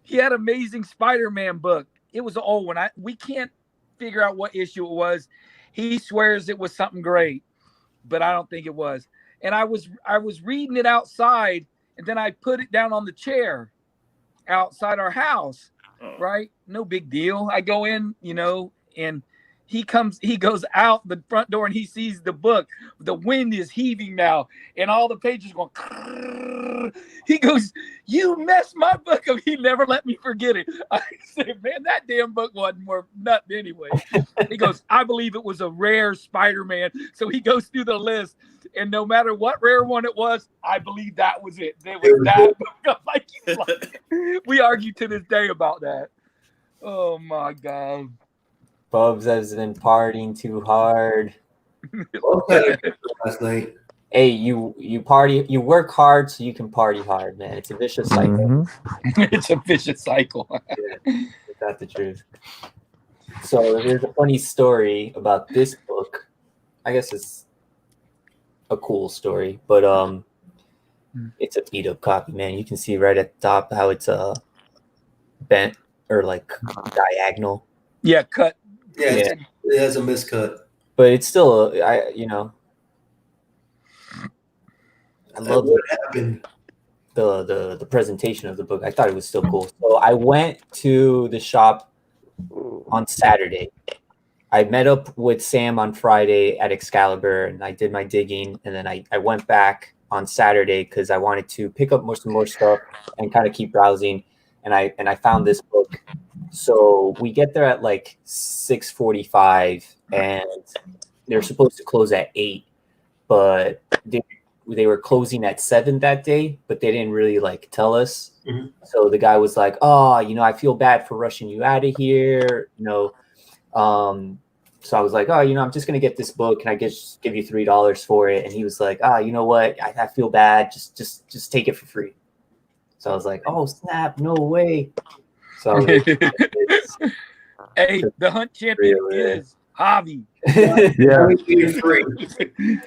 he had Amazing Spider-Man book. It was an old one. We can't figure out what issue it was. He swears it was something great, but I don't think it was. And I was reading it outside, and then I put it down on the chair outside our house. Right? No big deal. I go in, and he goes out the front door and he sees the book. The wind is heaving now, and all the pages going. He goes, "You messed my book up." He never let me forget it. I said, "Man, that damn book wasn't worth nothing anyway." He goes, "I believe it was a rare Spider-Man." So he goes through the list, and no matter what rare one it was, I believe that was it. There was that book. We argue to this day about that. Oh my God. Bubs has been partying too hard. Last night. Hey, you work hard so you can party hard, man. It's a vicious cycle. It's a vicious cycle. Yeah, that's the truth. So there's a funny story about this book. I guess it's a cool story, but it's a beat up copy, man. You can see right at the top how it's bent or like diagonal. Yeah, cut. Yeah, it has a miscut. But it's still I love what happened. The presentation of the book. I thought it was still cool. So I went to the shop on Saturday. I met up with Sam on Friday at Excalibur, and I did my digging, and then I went back on Saturday because I wanted to pick up some more stuff and kind of keep browsing, and I found this book. So we get there at like 6:45, and they're supposed to close at 8, but they were closing at 7 that day, but they didn't really like tell us. Mm-hmm. So the guy was like, "Oh, I feel bad for rushing you out of here, So I was like, "Oh, I'm just gonna get this book. Can I just give you $3 for it?" And he was like, "Ah, you know what? I feel bad. Just take it for free." So I was like, "Oh snap! No way!" So I was like, hey, the hunt champion is Javi. Yeah,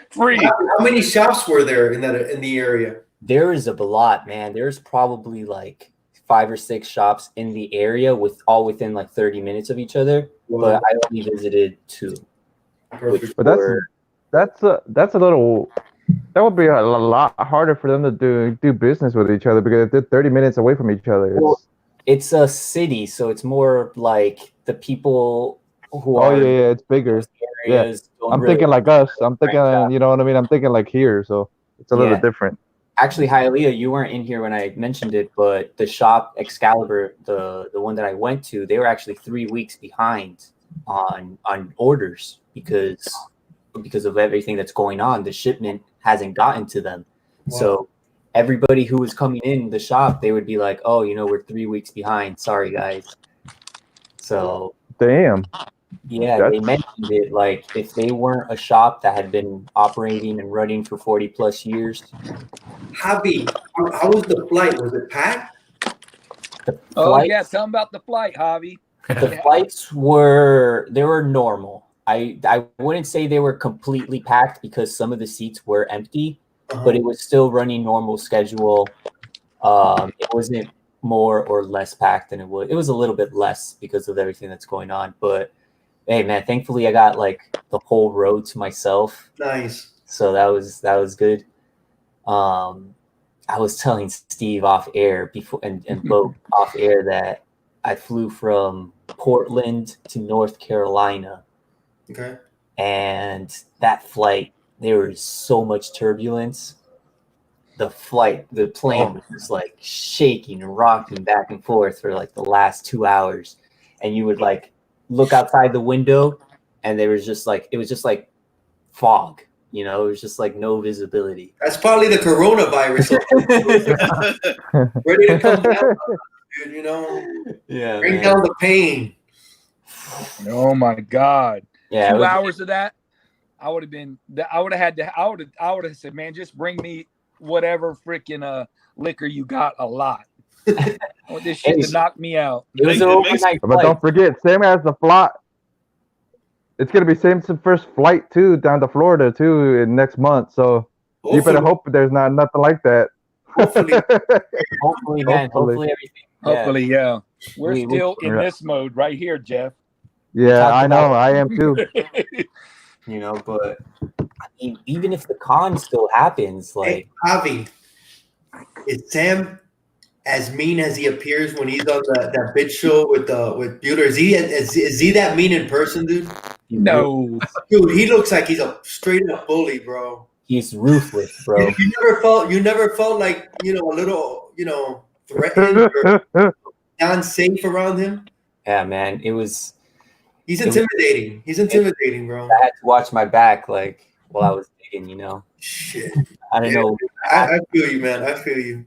free. How many shops were there in the area? There is a lot, man. There's probably like 5 or 6 shops in the area within like 30 minutes of each other. Wow. But I only visited 2. But that's a little. That would be a lot harder for them to do business with each other because they're 30 minutes away from each other. It's a city, so it's more like the people who are. Oh yeah, it's bigger. Areas I'm thinking like us. I'm thinking, you know what I mean? I'm thinking like here, so it's a little different. Actually, Hialeah, you weren't in here when I mentioned it, but the shop Excalibur, the one that I went to, they were actually 3 weeks behind on orders because of everything that's going on. The shipment hasn't gotten to them. Wow. So everybody who was coming in the shop, they would be like, "Oh, we're 3 weeks behind. Sorry, guys." So damn. Yeah, they mentioned it. Like, if they weren't a shop that had been operating and running for 40 plus years. Javi, how was the flight? Was it packed? Yeah, tell them about the flight, Javi. The flights were normal. I wouldn't say they were completely packed because some of the seats were empty, but it was still running normal schedule. It wasn't more or less packed than it was. It was a little bit less because of everything that's going on, but hey, man, thankfully I got like the whole row to myself. Nice. So that was good. I was telling Steve off air before and Bo off air that I flew from Portland to North Carolina. Okay. And that flight, there was so much turbulence. The plane was just like shaking and rocking back and forth for like the last 2 hours. And you would like look outside the window and it was just like fog, it was just like no visibility. That's probably the coronavirus. Ready to come down, dude, Yeah, bring down the pain. Oh my God. Yeah, 2 hours of that, I would have said, man, just bring me whatever freaking liquor you got, a lot. I want this shit to knock me out. It was an overnight but don't forget, Sam has the flight. It's gonna be Sam's first flight too down to Florida too in next month. So you better hope there's nothing like that. Hopefully, man. Hopefully everything. Hopefully, yeah. We're still in this mode right here, Jeff. Yeah, I know. I am too. But I mean, even if the con still happens, like, hey, Javi, is Sam as mean as he appears when he's on that bitch show with Bueller? Is he that mean in person, dude? No, dude, he looks like he's a straight up bully, bro. He's ruthless, bro. You never felt like, a little, threatened or unsafe around him? Yeah, man. He's intimidating. He's intimidating, bro. I had to watch my back, like, while I was digging, Shit. I don't know. I feel you, man. I feel you.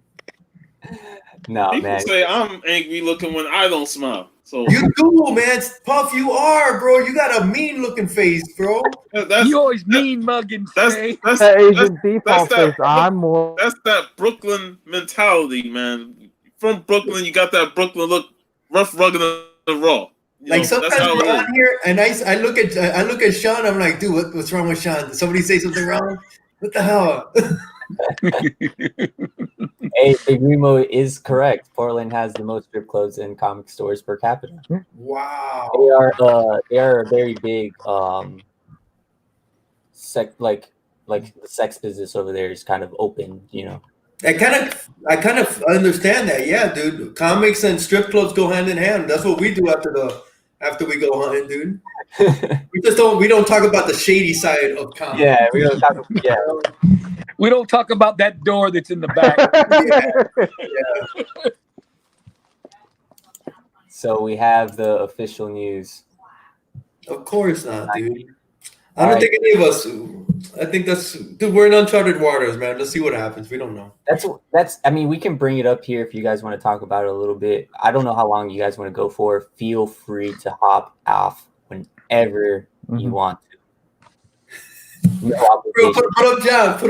No, People man. say I'm angry looking when I don't smile. So you do, man. Puff, you are, bro. You got a mean looking face, bro. You always mean mugging. That's Asian default face. I'm more. That's that Brooklyn mentality, man. From Brooklyn, you got that Brooklyn look, rough, rugged, and raw. Like sometimes we're on here, and I look at Sean. I'm like, dude, what's wrong with Sean? Did somebody say something wrong? What the hell? Hey, Big Remo is correct. Portland has the most strip clubs and comic stores per capita. Wow. They are a very big like the sex business over there is kind of open, I kind of understand that. Yeah, dude. Comics and strip clubs go hand in hand. That's what we do after we go hunting, dude. We don't talk about the shady side of comics. Yeah, we don't talk about, We don't talk about that door that's in the back. Yeah. So we have the official news. Of course not, dude. I don't think any of us. I think dude. We're in uncharted waters, man. Let's see what happens. We don't know. That's. I mean, we can bring it up here if you guys want to talk about it a little bit. I don't know how long you guys want to go for. Feel free to hop off whenever you want to. No Bro, put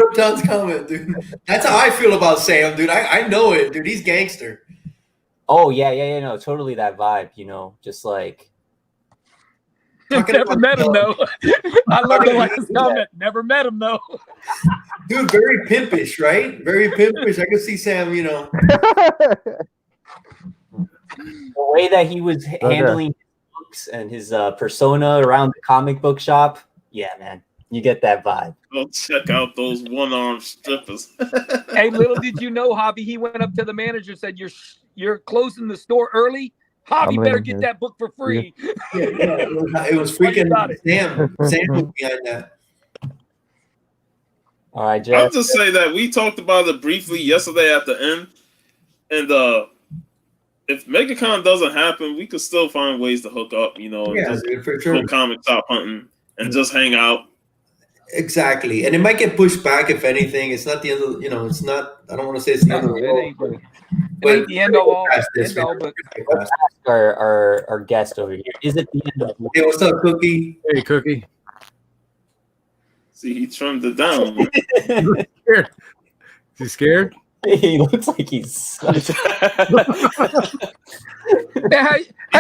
up John's comment, dude. That's how I feel about Sam, dude. I know it, dude. He's gangster. Oh yeah, no, totally that vibe, just like. Never met him though. I love the last comment. Never met him though. Dude, very pimpish, right? Very pimpish. I could see Sam, The way that he was handling his books and his persona around the comic book shop. Yeah, man. You get that vibe. Go check out those one-armed strippers. Hey, little did you know, Hobby, he went up to the manager and said, You're closing the store early? Hobby better get that book for free. Yeah, it was freaking Sam. Sam was behind that. All right, Jeff. I'll just say that we talked about it briefly yesterday at the end. And if MegaCon doesn't happen, we could still find ways to hook up, and just dude, for sure. go comic shop hunting and just hang out. Exactly. And it might get pushed back, if anything. It's not the end of, it's not, I don't want to say it's the end of the world. It ain't the end of all. But our guest over here. Is it the end of the Hey, what's up, Cookie? Hey, Cookie. See, he trimmed it down. Scared. Is he scared? He looks like he's. How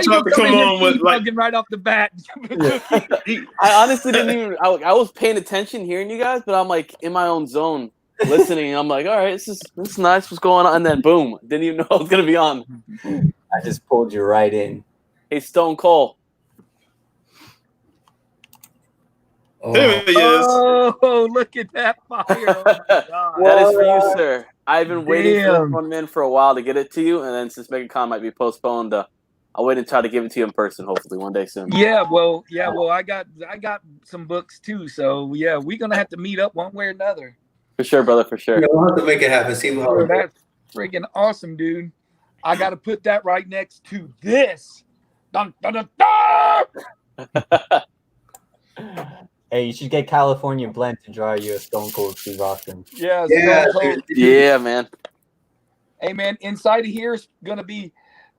you to come on with right off the bat? I honestly didn't even. I was paying attention, hearing you guys, but I'm like in my own zone, listening. I'm like, all right, this is nice. What's going on? And then boom, didn't even know I was gonna be on. I just pulled you right in. Hey, Stone Cold. There he is. Oh, look at that fire! Oh, that is for you, sir. I've been waiting for this one, man, for a while to get it to you, and then since MegaCon might be postponed, I'll wait and try to give it to you in person, hopefully one day soon. Well, I got some books too, so yeah, we're gonna have to meet up one way or another. For sure, brother, for sure. Yeah, we'll have to make it happen. See how That's freaking awesome, dude. I got to put that right next to this. Dun, dun, dun, dun! Hey, you should get California Blend to draw you a Stone Cold Steve Austin. Yeah, yeah, man. Hey, man, inside of here is gonna be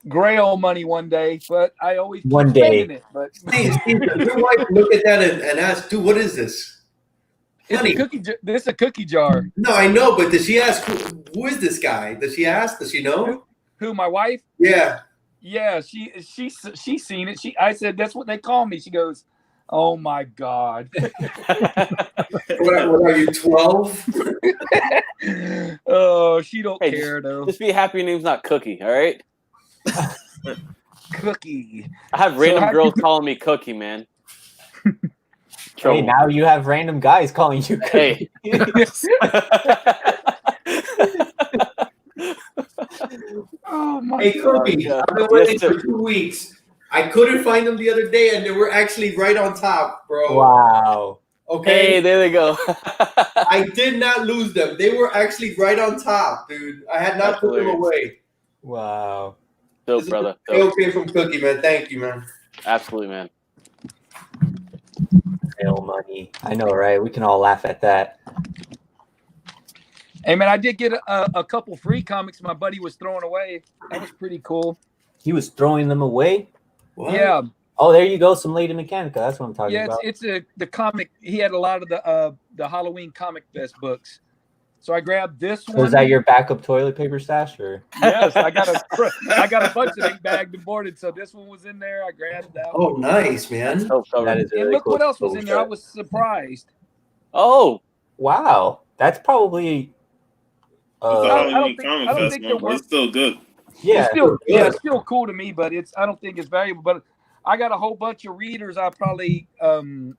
Grail money one day, but I always keep one day. it. But Steve, your wife look at that and ask, dude, what is this? it's a cookie. This is a cookie jar. No, I know, but does she ask who is this guy? Does she ask? Does she know? Who? My wife? Yeah. Yeah, she's seen it. I said that's what they call me. She goes, "Oh my God." What are you, 12? Oh, she don't care though. Just be happy your name's not Cookie, all right? Cookie. I have random girls calling me Cookie, man. Hey, now you have random guys calling you Cookie. Hey. Oh my Hey, Cookie, God. I've been waiting for 2 weeks. I couldn't find them the other day, and they were actually right on top, bro. Wow. Okay. Hey, there they go. I did not lose them. They were actually right on top, dude. I had not That's put them hilarious. away. Wow. Dope, This is brother. okay from Cookie, man. Thank you, man. Absolutely, man. Real money. I know, right? We can all laugh at that. Hey, man, I did get a couple free comics my buddy was throwing away. That was pretty cool. He was throwing them away. What? Yeah. Oh, there you go. Some Lady Mechanica. That's what I'm talking Yeah, about. it's the comic. He had a lot of the Halloween Comic Fest books. So I grabbed this one. Was that your backup toilet paper stash, or? Yes, I got a bunch that ain't bagged and boarded. So this one was in there. I grabbed that one. Oh, nice, man. Dope cover. That is And really look cool. what else was in there. I was surprised. Oh, Wow, that's probably. It's a I don't Halloween think- Comic I don't Fest, think man, there but were- it's still good. Yeah. It's still cool to me, but I don't think it's valuable. But I got a whole bunch of readers. I probably end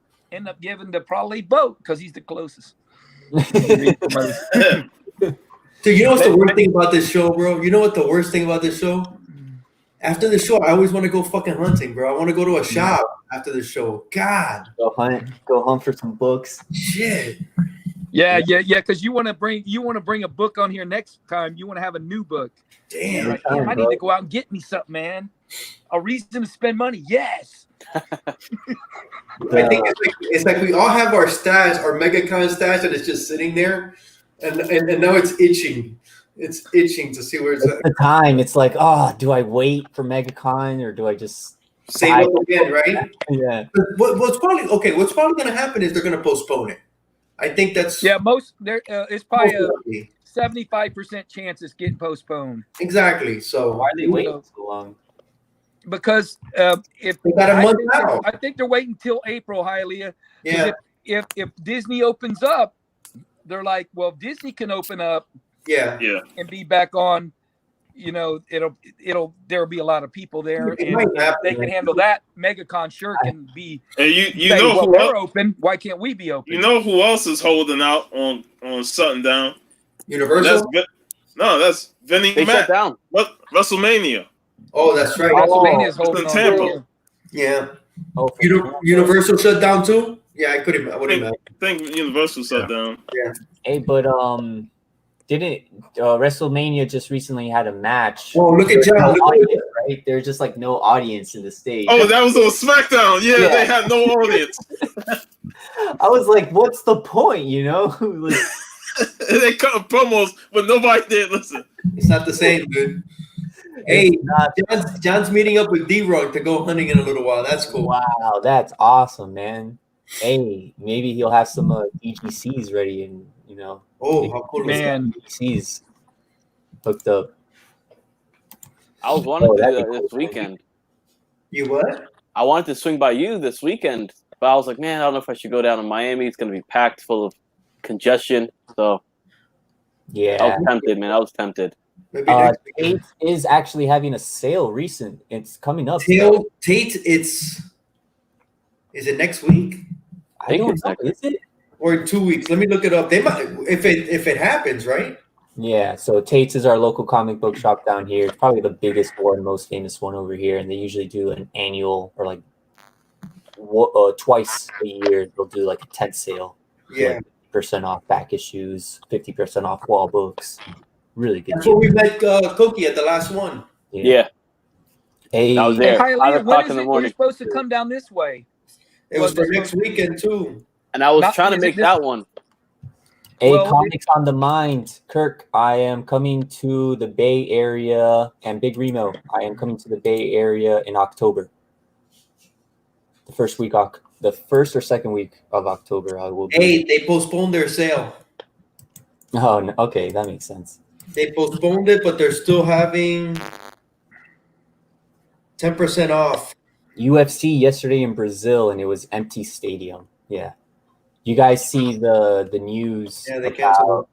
up giving to probably Boat because he's the closest. Dude, you know what's the worst thing about this show, bro? You know what the worst thing about this show? After the show, I always want to go fucking hunting, bro. I want to go to a shop after the show. God, Go hunt for some books. shit. Yeah. Because you want to bring a book on here next time. You want to have a new book. Damn. Like, damn, I need to go out and get me something, man. A reason to spend money. Yes. I think it's like we all have our stash, our MegaCon stash, and it's just sitting there, and now it's itching. It's itching to see where it's at. The time. It's like, oh, do I wait for MegaCon or do I just Save up again, right? Yeah. What's probably going to happen is they're going to postpone it. I think that's It's probably a 75% chance it's getting postponed. exactly. So Why are they waiting so long? Because if they got a month out. I think they're waiting until April, Hialeah. Yeah, If Disney opens up, they're like, well, if Disney can open up yeah. and be back on, there'll be a lot of people there, It and might if happen. they can handle that, MegaCon sure can be. And you say, know well, who they're else, open. Why can't we be open? you know who else is holding out on shutting down? Universal. That's Vinnie they Mac. shut down. What WrestleMania? Oh, that's right. WrestleMania is holding It's in on. Tampa. Yeah. Oh, Universal shut down too. Yeah, I couldn't. I wouldn't imagine. I think Universal shut down. Hey, but didn't WrestleMania just recently had a match? Oh, look at There's no John. Look at audience, right? There's just like no audience in the stage. Oh, that was on SmackDown. Yeah, they had no audience. I was like, what's the point? You know, like, They cut promos, but nobody did listen. It's not the same, dude. Hey, John's meeting up with D-Rock to go hunting in a little while. That's cool. wow, that's awesome, man. Hey, maybe he'll have some EGCs ready, and Oh, how cool is that? Man, EGCs hooked up. I was wanting to do that'd that be this cool. weekend. You what? I wanted to swing by you this weekend, but I was like, man, I don't know if I should go down to Miami. It's going to be packed full of congestion. So I Yeah, was tempted, man. I was tempted. Maybe next weekend. Tate is actually having a sale recent. It's coming up. Tate, is it next week I don't know. Is it? or in 2 weeks? Let me look it up. They might if it happens, right? Yeah, so Tate's is our local comic book shop down here. It's probably the biggest one, most famous one over here, and they usually do an annual or like twice a year. They'll do like a tent sale. Yeah. Like 50% off back issues, 50% off wall books. Really good That's deal. where we met Cookie at the last one. Yeah. Hey, I was there. Hey, 5 Hialeah, when o'clock is in the it morning. you're supposed to come down this way? It was for next weekend too. And I was Not- trying to is make it that one. Hey, Well, Comics on the Mind. Kirk, I am coming to the Bay Area, and Big Remo, I am coming to the Bay Area in October. The first or second week of October, I will be. Hey, they postponed their sale. Oh, no, okay, that makes sense. They postponed it, but they're still having 10% off. UFC yesterday in Brazil, and it was empty stadium. Yeah, you guys see the news Yeah, they canceled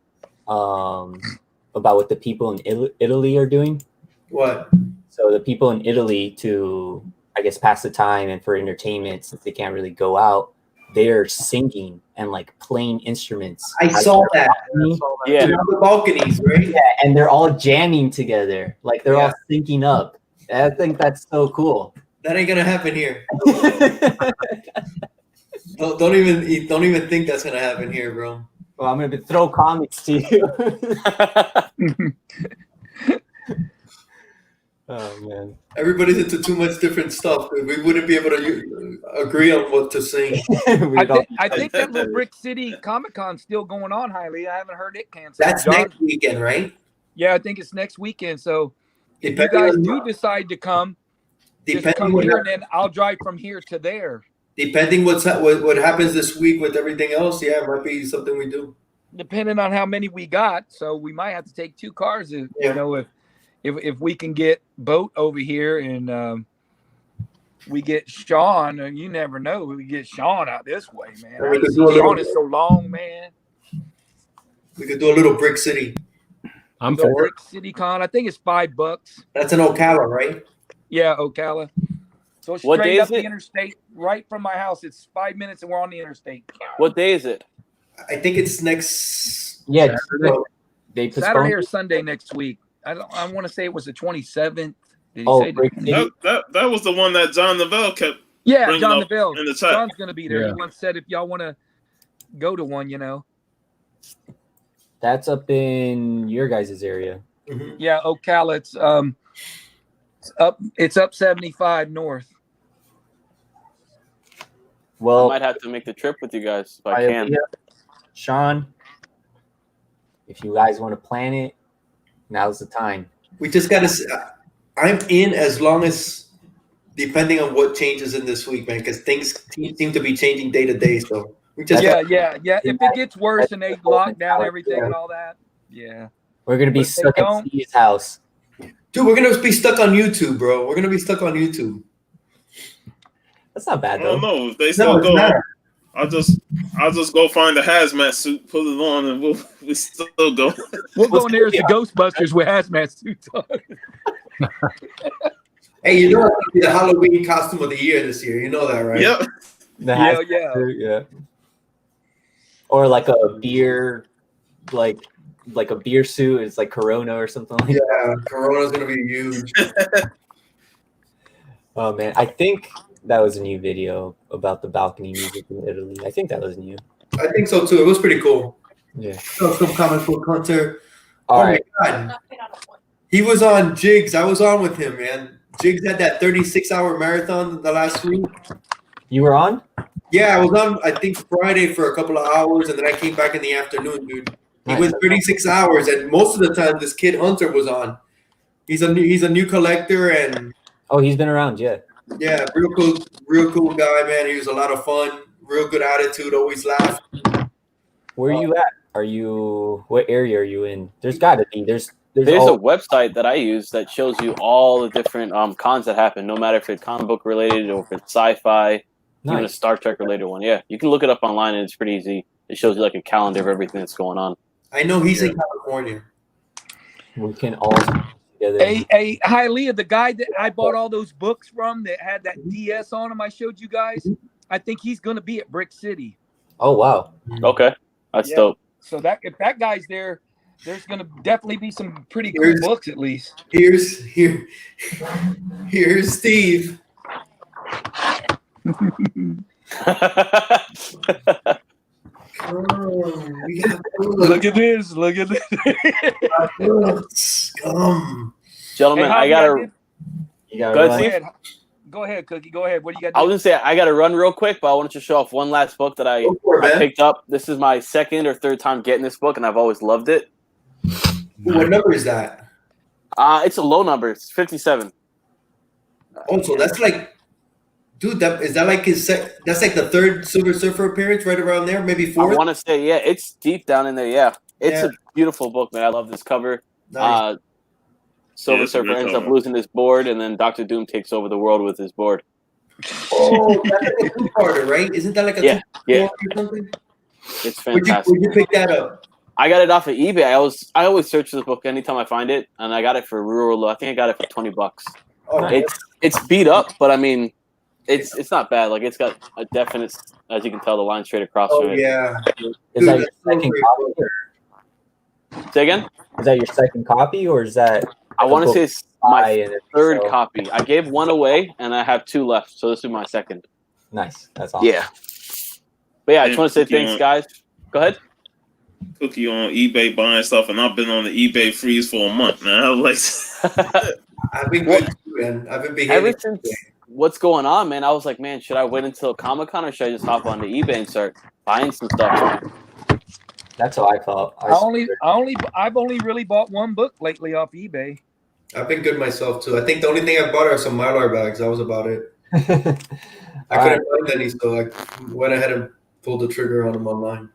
about what the people in Italy are doing. What? So the people in Italy, to I guess pass the time and for entertainment, since they can't really go out, they're singing and like playing instruments. I saw that. Yeah. On the balconies, right? Yeah, and they're all jamming together, like they're all syncing up. I think that's so cool. That ain't gonna happen here. Don't even think that's gonna happen here, bro. Well, I'm gonna throw comics to you. Oh man. Everybody's into too much different stuff. We wouldn't be able to agree on what to sing. I think that little Brick City Comic Con's still going on, Highly. I haven't heard it canceled. That's next weekend, right? Yeah, I think it's next weekend. So if you guys do decide to come, just come here, and then I'll drive from here to there. Depending what happens this week with everything else, yeah, it might be something we do. Depending on how many we got, so we might have to take 2 cars. You know, if we can get Boat over here and we get Sean, and you never know, we get Sean out this way, man. Sean is so long, man. We could do a little Brick City. I'm for Brick City Con. I think it's $5. That's in Ocala, right? Yeah, Ocala. So straight up the interstate, right from my house. It's 5 minutes, and we're on the interstate. What day is it? I think it's next. Yeah, Saturday or Sunday next week. I want to say it was the 27th. Did he say that was the one that John Neville kept. Yeah, John Neville. In the chat. John's gonna be there. Yeah. He once said if y'all want to go to one, you know. That's up in your guys' area. Mm-hmm. Yeah, Ocala. It's up 75 north. Well, I might have to make the trip with you guys if I can. Sean, if you guys want to plan it, now's the time. We just got to. I'm in as long as, depending on what changes in this week, man, because things seem to be changing day to day. So we just. Yeah. If it gets worse and they lock down everything and all that, yeah. We're gonna be stuck at Steve's house. Dude, we're gonna be stuck on YouTube, bro. We're gonna be stuck on YouTube. That's not bad though. I don't know if they still go. I'll just go find a hazmat suit, put it on, and we still go. We'll go in there as the Ghostbusters with hazmat suits on. Hey, you know that's gonna be the Halloween costume of the year this year. You know that, right? Yep. Yeah. Or like a beer, like a beer suit. It's like Corona or something like that. Yeah, Corona's gonna be huge. Oh man, I think that was a new video about the balcony music in Italy. I think that was new. I think so too. It was pretty cool. Yeah. Some comic book hunter. All right. My God. He was on Jigs. I was on with him, man. Jigs had that 36-hour marathon the last week. You were on? Yeah, I was on, I think, Friday for a couple of hours, and then I came back in the afternoon, dude. He went 36 hours, and most of the time, this kid Hunter was on. He's a new collector, and he's been around, yeah. Yeah, real cool guy, man. He was a lot of fun, real good attitude, always laugh. Where are you at? What area are you in? There's got to be. There's a website that I use that shows you all the different cons that happen, no matter if it's comic book related or if it's sci-fi, even a Star Trek related one. Yeah, you can look it up online and it's pretty easy. It shows you like a calendar of everything that's going on. I know he's in California. We can all together. Hey, hi, Leah, the guy that I bought all those books from that had that DS on him I showed you guys, I think he's going to be at Brick City. Oh, wow. Okay. That's dope. So if that guy's there, there's going to definitely be some pretty cool books at least. Here's Steve. Look at this. Gentlemen, I gotta. Go ahead, Cookie. Go ahead. What do you got? I was gonna say I gotta run real quick, but I wanted to show off one last book that I picked up. This is my second or third time getting this book, and I've always loved it. What number is that? It's a low number. It's 57. Oh, so that's like, dude, that's like the third Silver Surfer appearance, right around there, maybe fourth. I want to say, yeah, it's deep down in there. Yeah, it's a beautiful book, man. I love this cover. Nice. Silver Surfer ends up losing his board, and then Dr. Doom takes over the world with his board. Oh, that's like a two-parter, right? Isn't that like a two-parter or something? It's fantastic. Where'd you pick that up? I got it off of eBay. I always search this book anytime I find it, and I got it for rural. I think I got it for $20. Oh, it's beat up, but I mean, it's not bad. Like it's got a definite, as you can tell, the line straight across. Oh yeah. Is that your second copy? Say again? Is that your second copy, or is that? I want to say it's my third copy. I gave one away, and I have two left, so this is my second. Nice. That's awesome. Yeah. But yeah, I just want to say thanks, guys. Go ahead. Cookie on eBay buying stuff, and I've been on the eBay freeze for a month, man. I was like, I've been good too, man. I've been behaving. Ever since what's going on, man, I was like, man, should I wait until Comic-Con or should I just hop onto eBay and start buying some stuff? That's how I felt. I've only really bought one book lately off eBay. I've been good myself too. I think the only thing I bought are some Mylar bags. That was about it. I couldn't find any, so I went ahead and pulled the trigger on them online.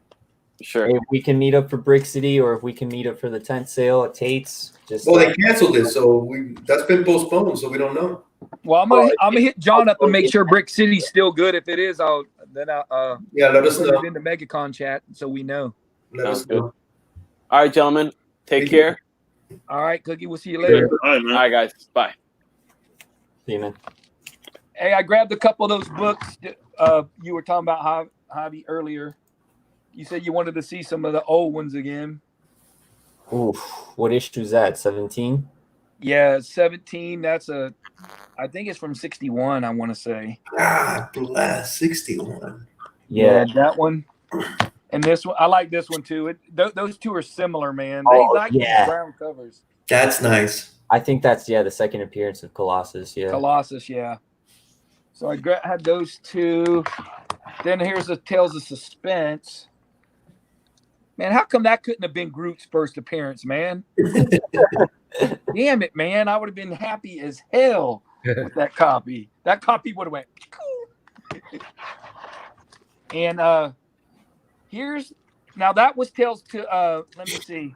Sure. If we can meet up for Brick City, or if we can meet up for the tent sale at Tate's, just they canceled it, so that's been postponed, so we don't know. Well, I'm gonna hit John up and make sure Brick City's still good. If it is, let us know. Put it in the MegaCon chat so we know. Let us know. All right, gentlemen, take care. All right, Cookie, we'll see you later. all right, guys, bye. See you, man. Hey, I grabbed a couple of those books. You were talking about Javi earlier. You said you wanted to see some of the old ones again. Oof, what issue is that? 17? Yeah, 17. I think it's from 61, I want to say. God bless, 61. Yeah, that one. And this one, I like this one too. Those two are similar, man. They these brown covers. That's nice. I think that's the second appearance of Colossus. Yeah, Colossus. Yeah. So I had those two. Then here's the Tales of Suspense. Man, how come that couldn't have been Groot's first appearance, man? Damn it, man! I would have been happy as hell with that copy. That copy would have went. And that was Tales to let me see.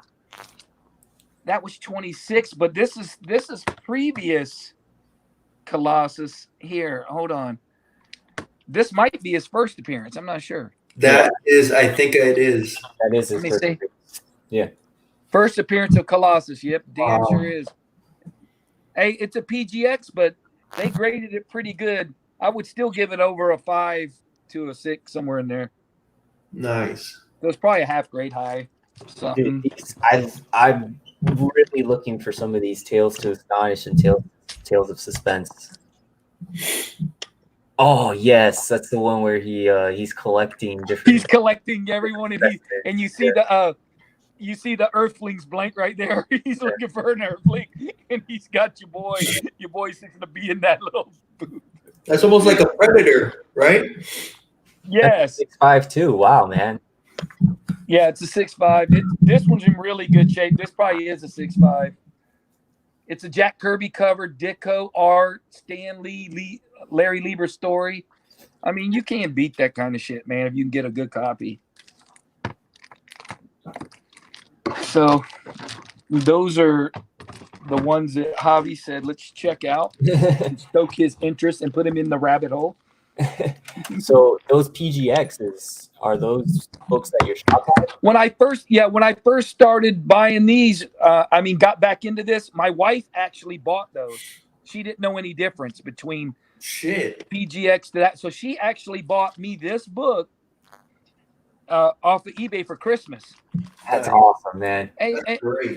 That was 26, but this is previous Colossus. Here, hold on. This might be his first appearance. I'm not sure. That is, I think it is. That is his first appearance. Yeah. First appearance of Colossus. Yep, damn sure is. Hey, it's a PGX, but they graded it pretty good. I would still give it over a 5 to a 6, somewhere in there. Nice. It was probably a half grade high. Something. Dude, I'm really looking for some of these Tales to Astonish and Tales of Suspense. Oh yes, that's the one where he's collecting different. He's collecting everyone, and you see the Earthlings blank right there. He's looking for an Earthling, and he's got your boy. Your boy's going to be in that little booth. That's almost like a Predator, right? Yes. 6'5" too. Wow, man. Yeah, it's a 6'5". This one's in really good shape. This probably is a 6'5". It's a Jack Kirby cover, Ditko art, Stan Lee, Larry Lieber story. I mean, you can't beat that kind of shit, man, if you can get a good copy. So those are the ones that Javi said, let's check out and stoke his interest and put him in the rabbit hole. So those PGXs, are those books that you're shopping at? When I first started buying these, got back into this, my wife actually bought those. She didn't know any difference between PGX to that. So she actually bought me this book off of eBay for Christmas. That's awesome, man. And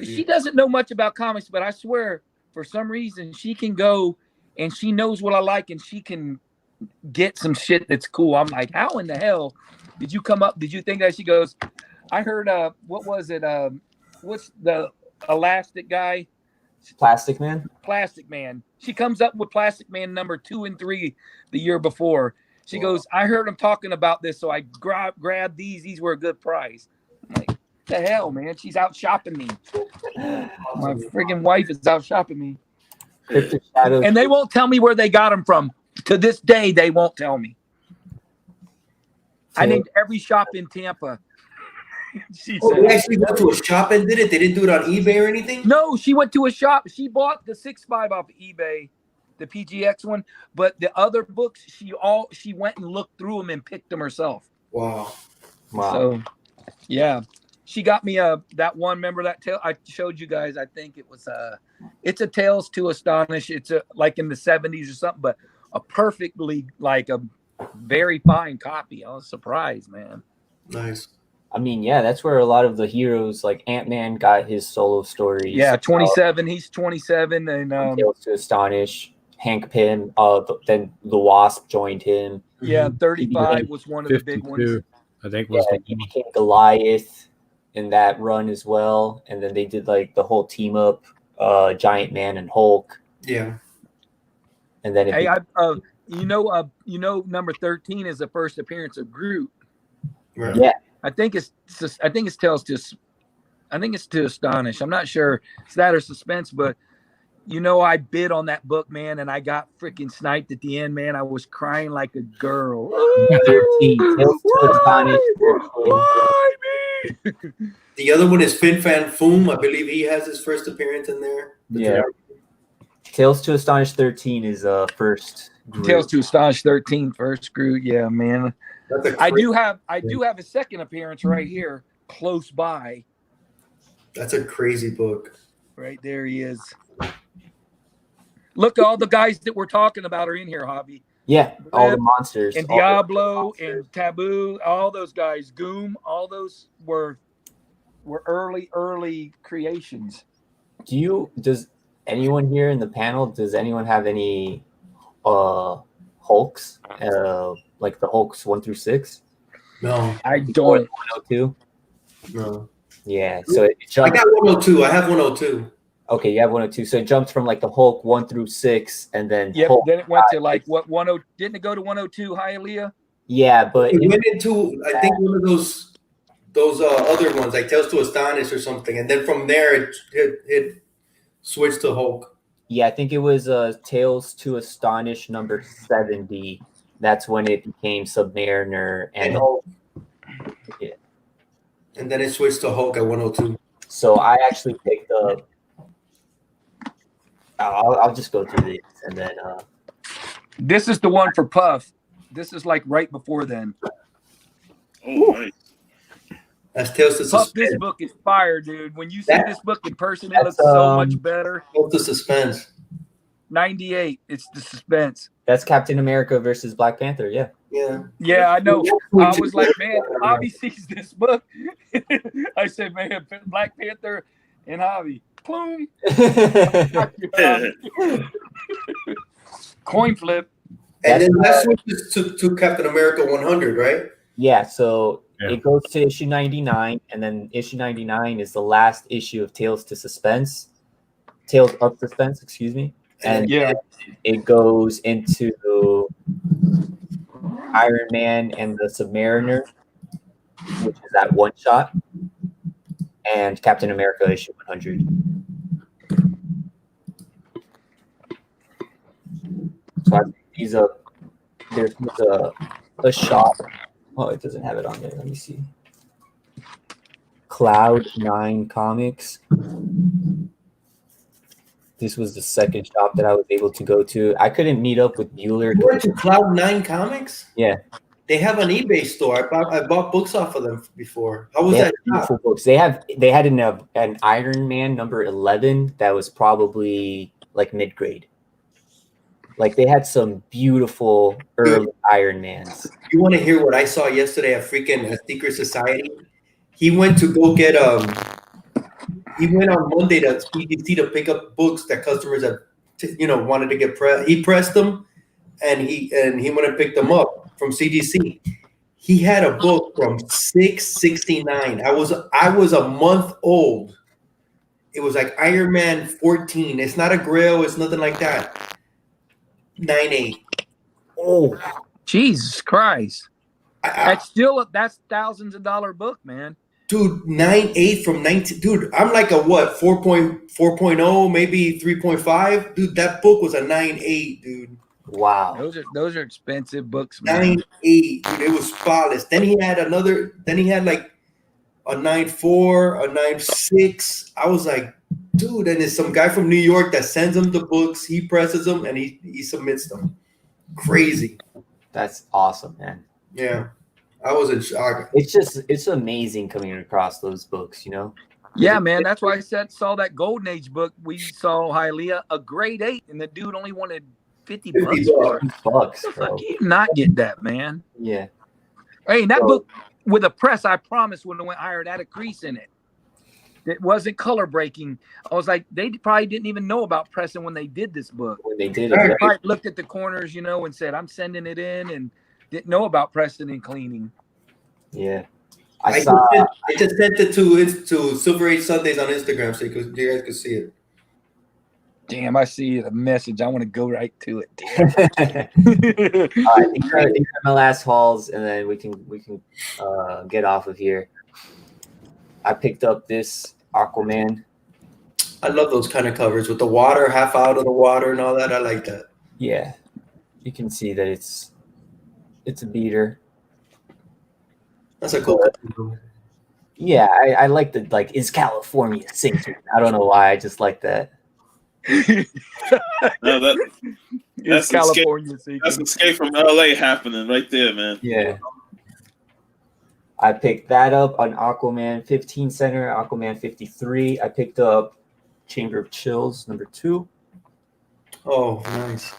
she doesn't know much about comics, but I swear, for some reason, she can go and she knows what I like and she can get some shit that's cool. I'm like, how in the hell did you come up? Did you think that? She goes, I heard, what was it? What's the elastic guy? Plastic Man? Plastic Man. She comes up with Plastic Man number 2 and 3 the year before. She goes, I heard him talking about this, so I grabbed these. These were a good price. I'm like, the hell, man? She's out shopping me. My friggin' wife is out shopping me. And they won't tell me where they got them from. To this day, they won't tell me. I named every shop in Tampa. They actually went to a shop and did it? They didn't do it on eBay or anything? No, she went to a shop. She bought the 6.5 off of eBay, the PGX one. But the other books, she went and looked through them and picked them herself. Wow. So, yeah. She got me that one. Remember that tale I showed you guys? I think it was it's a Tales to Astonish. It's like in the 70s or something, but a perfectly like a very fine copy. I was surprised, man. Nice. I mean, yeah, that's where a lot of the heroes, like Ant-Man, got his solo stories. Yeah, 27. He's 27, and Tales to Astonish. Hank Pym. Then the Wasp joined him. Yeah, 35 was one of the big ones. I think was he became Goliath in that run as well, and then they did like the whole team up, Giant Man and Hulk. Yeah. And then number 13 is the first appearance of Groot. Right. Yeah. I think it's Tales to Astonish. I'm not sure it's that or Suspense, but I bid on that book, man, and I got freaking sniped at the end, man. I was crying like a girl. 13. Tales to Astonish. Why me? The other one is Fin Fan Foom. I believe he has his first appearance in there. Yeah. Tales to Astonish 13 is first Groot. Tales to Astonish 13 first Groot. Yeah, man. I do have a second appearance right here, close by. That's a crazy book. Right there he is. Look, all the guys that we're talking about are in here, Hobby. Yeah, all the monsters. And Diablo and Taboo, all those guys, Goom, all those were early creations. Does anyone here in the panel, does anyone have any Hulks? Like the Hulks 1 through 6? No. I don't. 102? No. Yeah. So I got 102. I have 102. Okay, you have 102. So it jumped from like the Hulk 1 through 6, and then Hulk then it went to like what 10? Didn't it go to 102, Hialeah? Yeah, but it went into I think one of those other ones like Tales to Astonish or something, and then from there it switched to Hulk. Yeah, I think it was Tales to Astonish number 70. That's when it became Submariner and Hulk. Yeah. And then it switched to Hulk at 102. So I actually picked up. I'll just go through these and then. This is the one for Puff. This is like right before then. Oh, nice. That's Tales to Suspense. Puff, this book is fire, dude. When you see this book in person, it looks so much better. Tales to Suspense. 98. It's the Suspense. That's Captain America versus Black Panther. Yeah. Yeah. Yeah, I know. I was like, man, Hobby sees this book. I said, man, Black Panther and Hobby. Boom. Coin flip. And then that switches to Captain America 100, right? Yeah, so it goes to issue 99, and then issue 99 is the last issue of Tales of Suspense, excuse me. And it goes into Iron Man and the Submariner, which is that one shot, and Captain America issue 100. So I think there's a shop. Oh, it doesn't have it on there. Let me see. Cloud9 Comics. This was the second shop that I was able to go to. I couldn't meet up with Bueller. You went to Cloud9 Comics? Yeah. They have an eBay store. I bought books off of them before. How was that? Beautiful books. They had an Iron Man number 11 that was probably like mid-grade. Like they had some beautiful early Iron Mans. You want to hear what I saw yesterday at freaking Secret Society? He went to go get he went on Monday to CDC to pick up books that customers have wanted to get pressed. He pressed them, and he went and picked them up from CDC. He had a book from 669. I was a month old. It was like Iron Man 14. It's not a Grail. It's nothing like that. 9.8. Oh, Jesus Christ! That's thousands of dollar book, man. Dude, 9.8 from 19. Dude, I'm like a what? 4.0, maybe 3.5. Dude, that book was a 9.8, dude. Wow. Those are expensive books, man. 9.8, dude. It was spotless. Then he had like a 9.4, a 9.6. I was like, dude, and it's some guy from New York that sends him the books. He presses them and he submits them. Crazy. That's awesome, man. Yeah. I was in shock. It's amazing coming across those books, you know? Yeah, man. That's why I saw that Golden Age book. We saw Hialeah, a grade 8, and the dude only wanted 50 bucks. Bro. You not get that, man. Yeah. Hey, that book with a press, I promise, when it went higher, it had a crease in it. It wasn't color breaking. I was like, they probably didn't even know about pressing when they did this book. When they did They it, probably looked at the corners, and said, I'm sending it in, and didn't know about pressing and cleaning. Yeah. I just sent it to Silver Age Sundays on Instagram so you guys could see it. Damn, I see the message. I want to go right to it. Damn. All right, these are my last hauls, and then we can get off of here. I picked up this Aquaman. I love those kind of covers with the water, half out of the water and all that. I like that. Yeah, you can see that it's a beater. That's a cool cover. Yeah, I like the is California sinking. I don't know why. I just like that. No, that's California escape. That's Escape from LA happening right there, man. Yeah. I picked that up on Aquaman 15 center, Aquaman 53. I picked up Chamber of Chills #2. Oh, nice.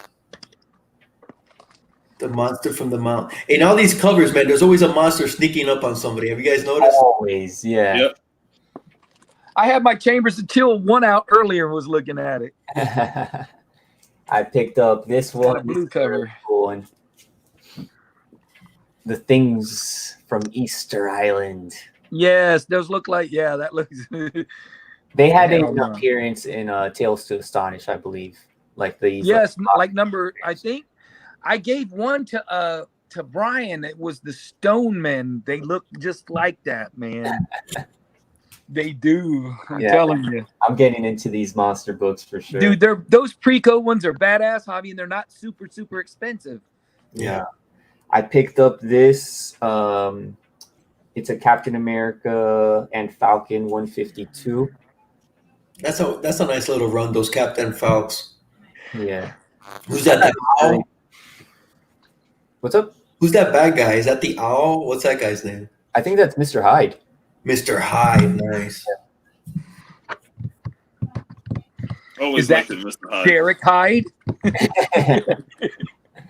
The monster from the mountain. In all these covers, man, there's always a monster sneaking up on somebody. Have you guys noticed? Always, yeah. Yep. I had my Chambers of Chill one out earlier and was looking at it. I picked up this one. Got a blue cover. Cool one. The Things from Easter Island. Yes, those look like, that looks. They had an appearance in Tales to Astonish, I believe. Like these. Yes, like number, I think I gave one to Brian. It was the Stone Men. They look just like that, man. They do. I'm telling you. I'm getting into these monster books for sure. Dude, those Preco ones are badass, Hobby, and they're not super, super expensive. Yeah. I picked up this. It's a Captain America and Falcon 152. That's a nice little run, those Captain Falcons. Yeah. Who's that? The owl? What's up? Who's that bad guy? Is that the owl? What's that guy's name? I think that's Mr. Hyde. Mr. Hyde, nice. Always liked it, Mr. Hyde. Derek Hyde?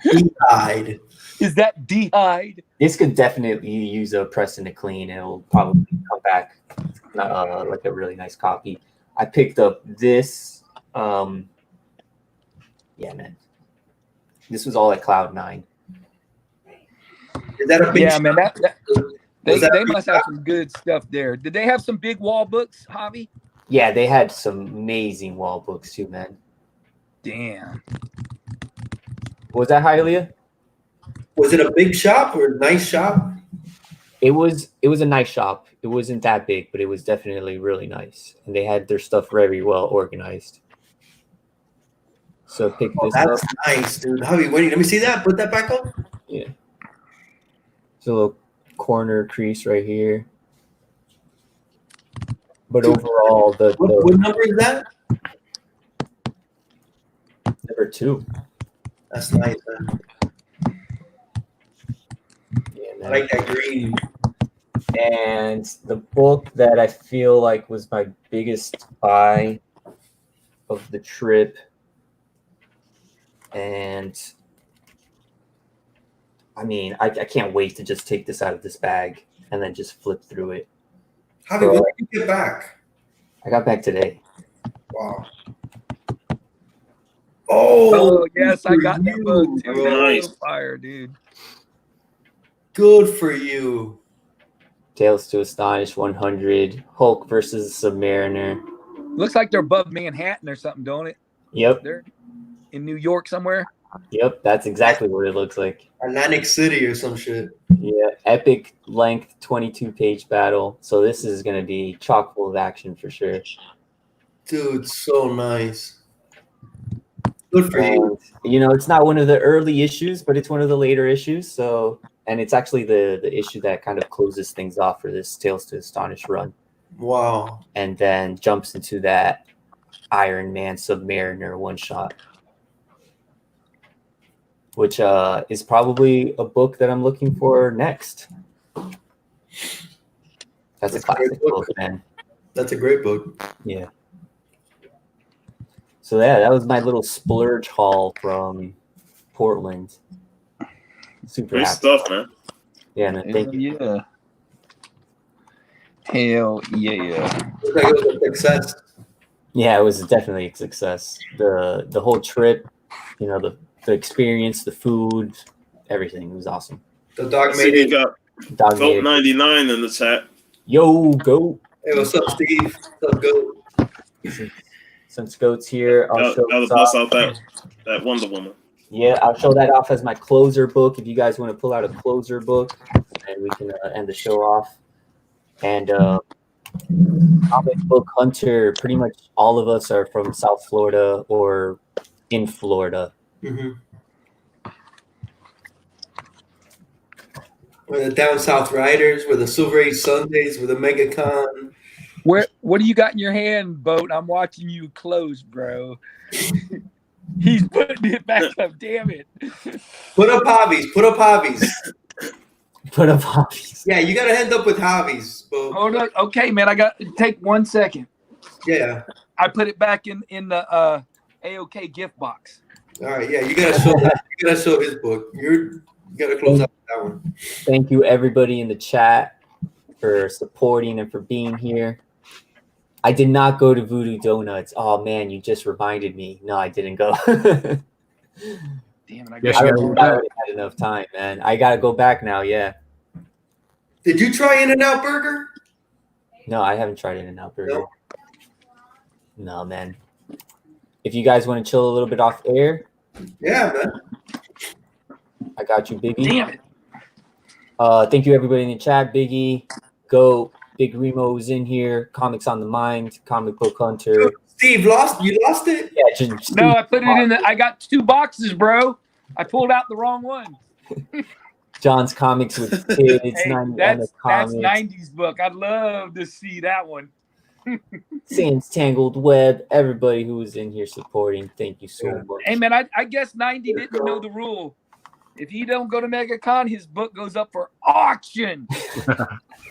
He Hyde. Is that D Hyde? This could definitely use a pressing to clean, and it'll probably come back like a really nice copy. I picked up this. Yeah, man. This was all at Cloud9. Is that a big shop? Man, they must have shop? some good stuff there. Did they have some big wall books, Hobby? Yeah, they had some amazing wall books too, man. Damn. Was that Hylia? Was it a big shop or a nice shop? It was a nice shop. It wasn't that big, but it was definitely really nice. And they had their stuff very well organized. So pick this up. That's nice, dude. Hobby, wait, let me see that. Put that back up. Yeah. It's a little corner crease right here. But overall, what number is that? #2. That's nice, man. Yeah, man. I like that green. And the book that I feel like was my biggest buy of the trip, and I mean, I can't wait to just take this out of this bag and then just flip through it. Hobby, when did you get back? I got back today. Wow. Oh yes, I got that book too. Nice. Fire, dude. Good for you. Tales to Astonish 100. Hulk versus Submariner. Looks like they're above Manhattan or something, don't it? Yep. They're in New York somewhere. Yep, that's exactly what it looks like. Atlantic City or some shit. Yeah, epic length 22-page battle. So this is going to be chock full of action for sure. Dude, so nice. Good for you. You know, it's not one of the early issues, but it's one of the later issues. So, and it's actually the issue that kind of closes things off for this Tales to Astonish run. Wow. And then jumps into that Iron Man Submariner one-shot, which is probably a book that I'm looking for next. That's a classic book, man. That's a great book. Yeah. So yeah, that was my little splurge haul from Portland. Super Great happy. stuff, man. Yeah, man. Thank you. Yeah. Hell yeah. Looks like it was a success. Yeah, it was definitely a success. The whole trip, you know, the experience, the food, everything. It was awesome. The dog See, made you it. got Dog Goat 99 in the chat. Yo, Goat. Hey, what's up, Steve? What's up, Goat? Some goats here. I'll show gotta bust out that Wonder Woman. Yeah, I'll show that off as my closer book. If you guys want to pull out a closer book, and we can end the show off. And comic book hunter. Pretty much all of us are from South Florida or in Florida. Mm-hmm. We're the Down South Riders. We're the Silver Age Sundays. We're the MegaCon. What do you got in your hand, Boat? I'm watching you close, bro. He's putting it back up. Damn it! Put up hobbies. Put up hobbies. Put up hobbies. Yeah, you gotta end up with hobbies. Boat. Hold on. Okay, man. I got take 1 second. Yeah. I put it back in the AOK gift box. All right. Yeah, you gotta show that. You gotta show his book. You gotta close out that one. Thank you, everybody in the chat, for supporting and for being here. I did not go to Voodoo Donuts. Oh man, you just reminded me. No, I didn't go. Damn it! I had enough time, man. I gotta go back now. Yeah. Did you try In-N-Out Burger? No, I haven't tried In-N-Out Burger. No, man. If you guys want to chill a little bit off air, yeah, man. I got you, Biggie. Damn it. Thank you, everybody in the chat. Biggie, Go, Big Remo's in here. Comics on the Mind, Comic Book Hunter. Steve, you lost it? Yeah, no, I put it in I got 2 boxes, bro. I pulled out the wrong one. John's Comics with Kids. Hey, that's 90s book. I'd love to see that one. Sam's Tangled Web. Everybody who was in here supporting, thank you so much. Hey, man, I guess 90 didn't know the rule. If he don't go to MegaCon, his book goes up for auction.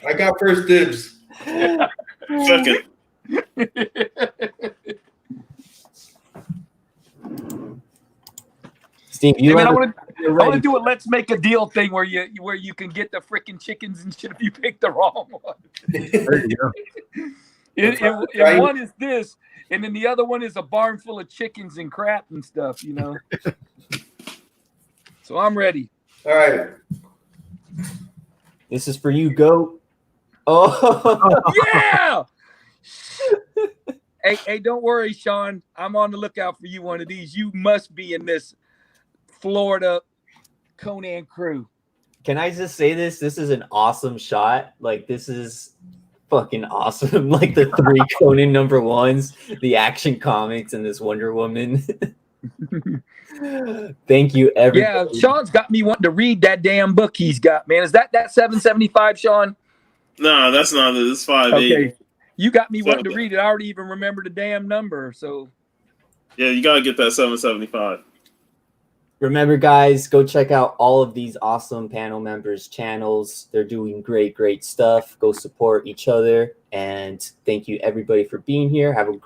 I got first dibs. Second. Steve, I want to do a let's make a deal thing where you can get the freaking chickens and shit if you pick the wrong one. There you go. And one is this, and then the other one is a barn full of chickens and crap and stuff, you know. So I'm ready. All right. This is for you, Goat. Oh yeah. Hey, don't worry, Sean. I'm on the lookout for you one of these. You must be in this Florida Conan crew. Can I just say this? This is an awesome shot. Like, this is fucking awesome. Like the 3 Conan #1s, the Action Comics, and this Wonder Woman. Thank you, everybody. Yeah, Sean's got me wanting to read that damn book he's got, man. Is that $7.75, Sean? No, that's not it. It's $5.80. Okay. You got me wanting to read it. I already even remember the damn number. So yeah, you gotta get that $7.75. Remember, guys, go check out all of these awesome panel members' channels. They're doing great stuff. Go support each other. And thank you, everybody, for being here. Have a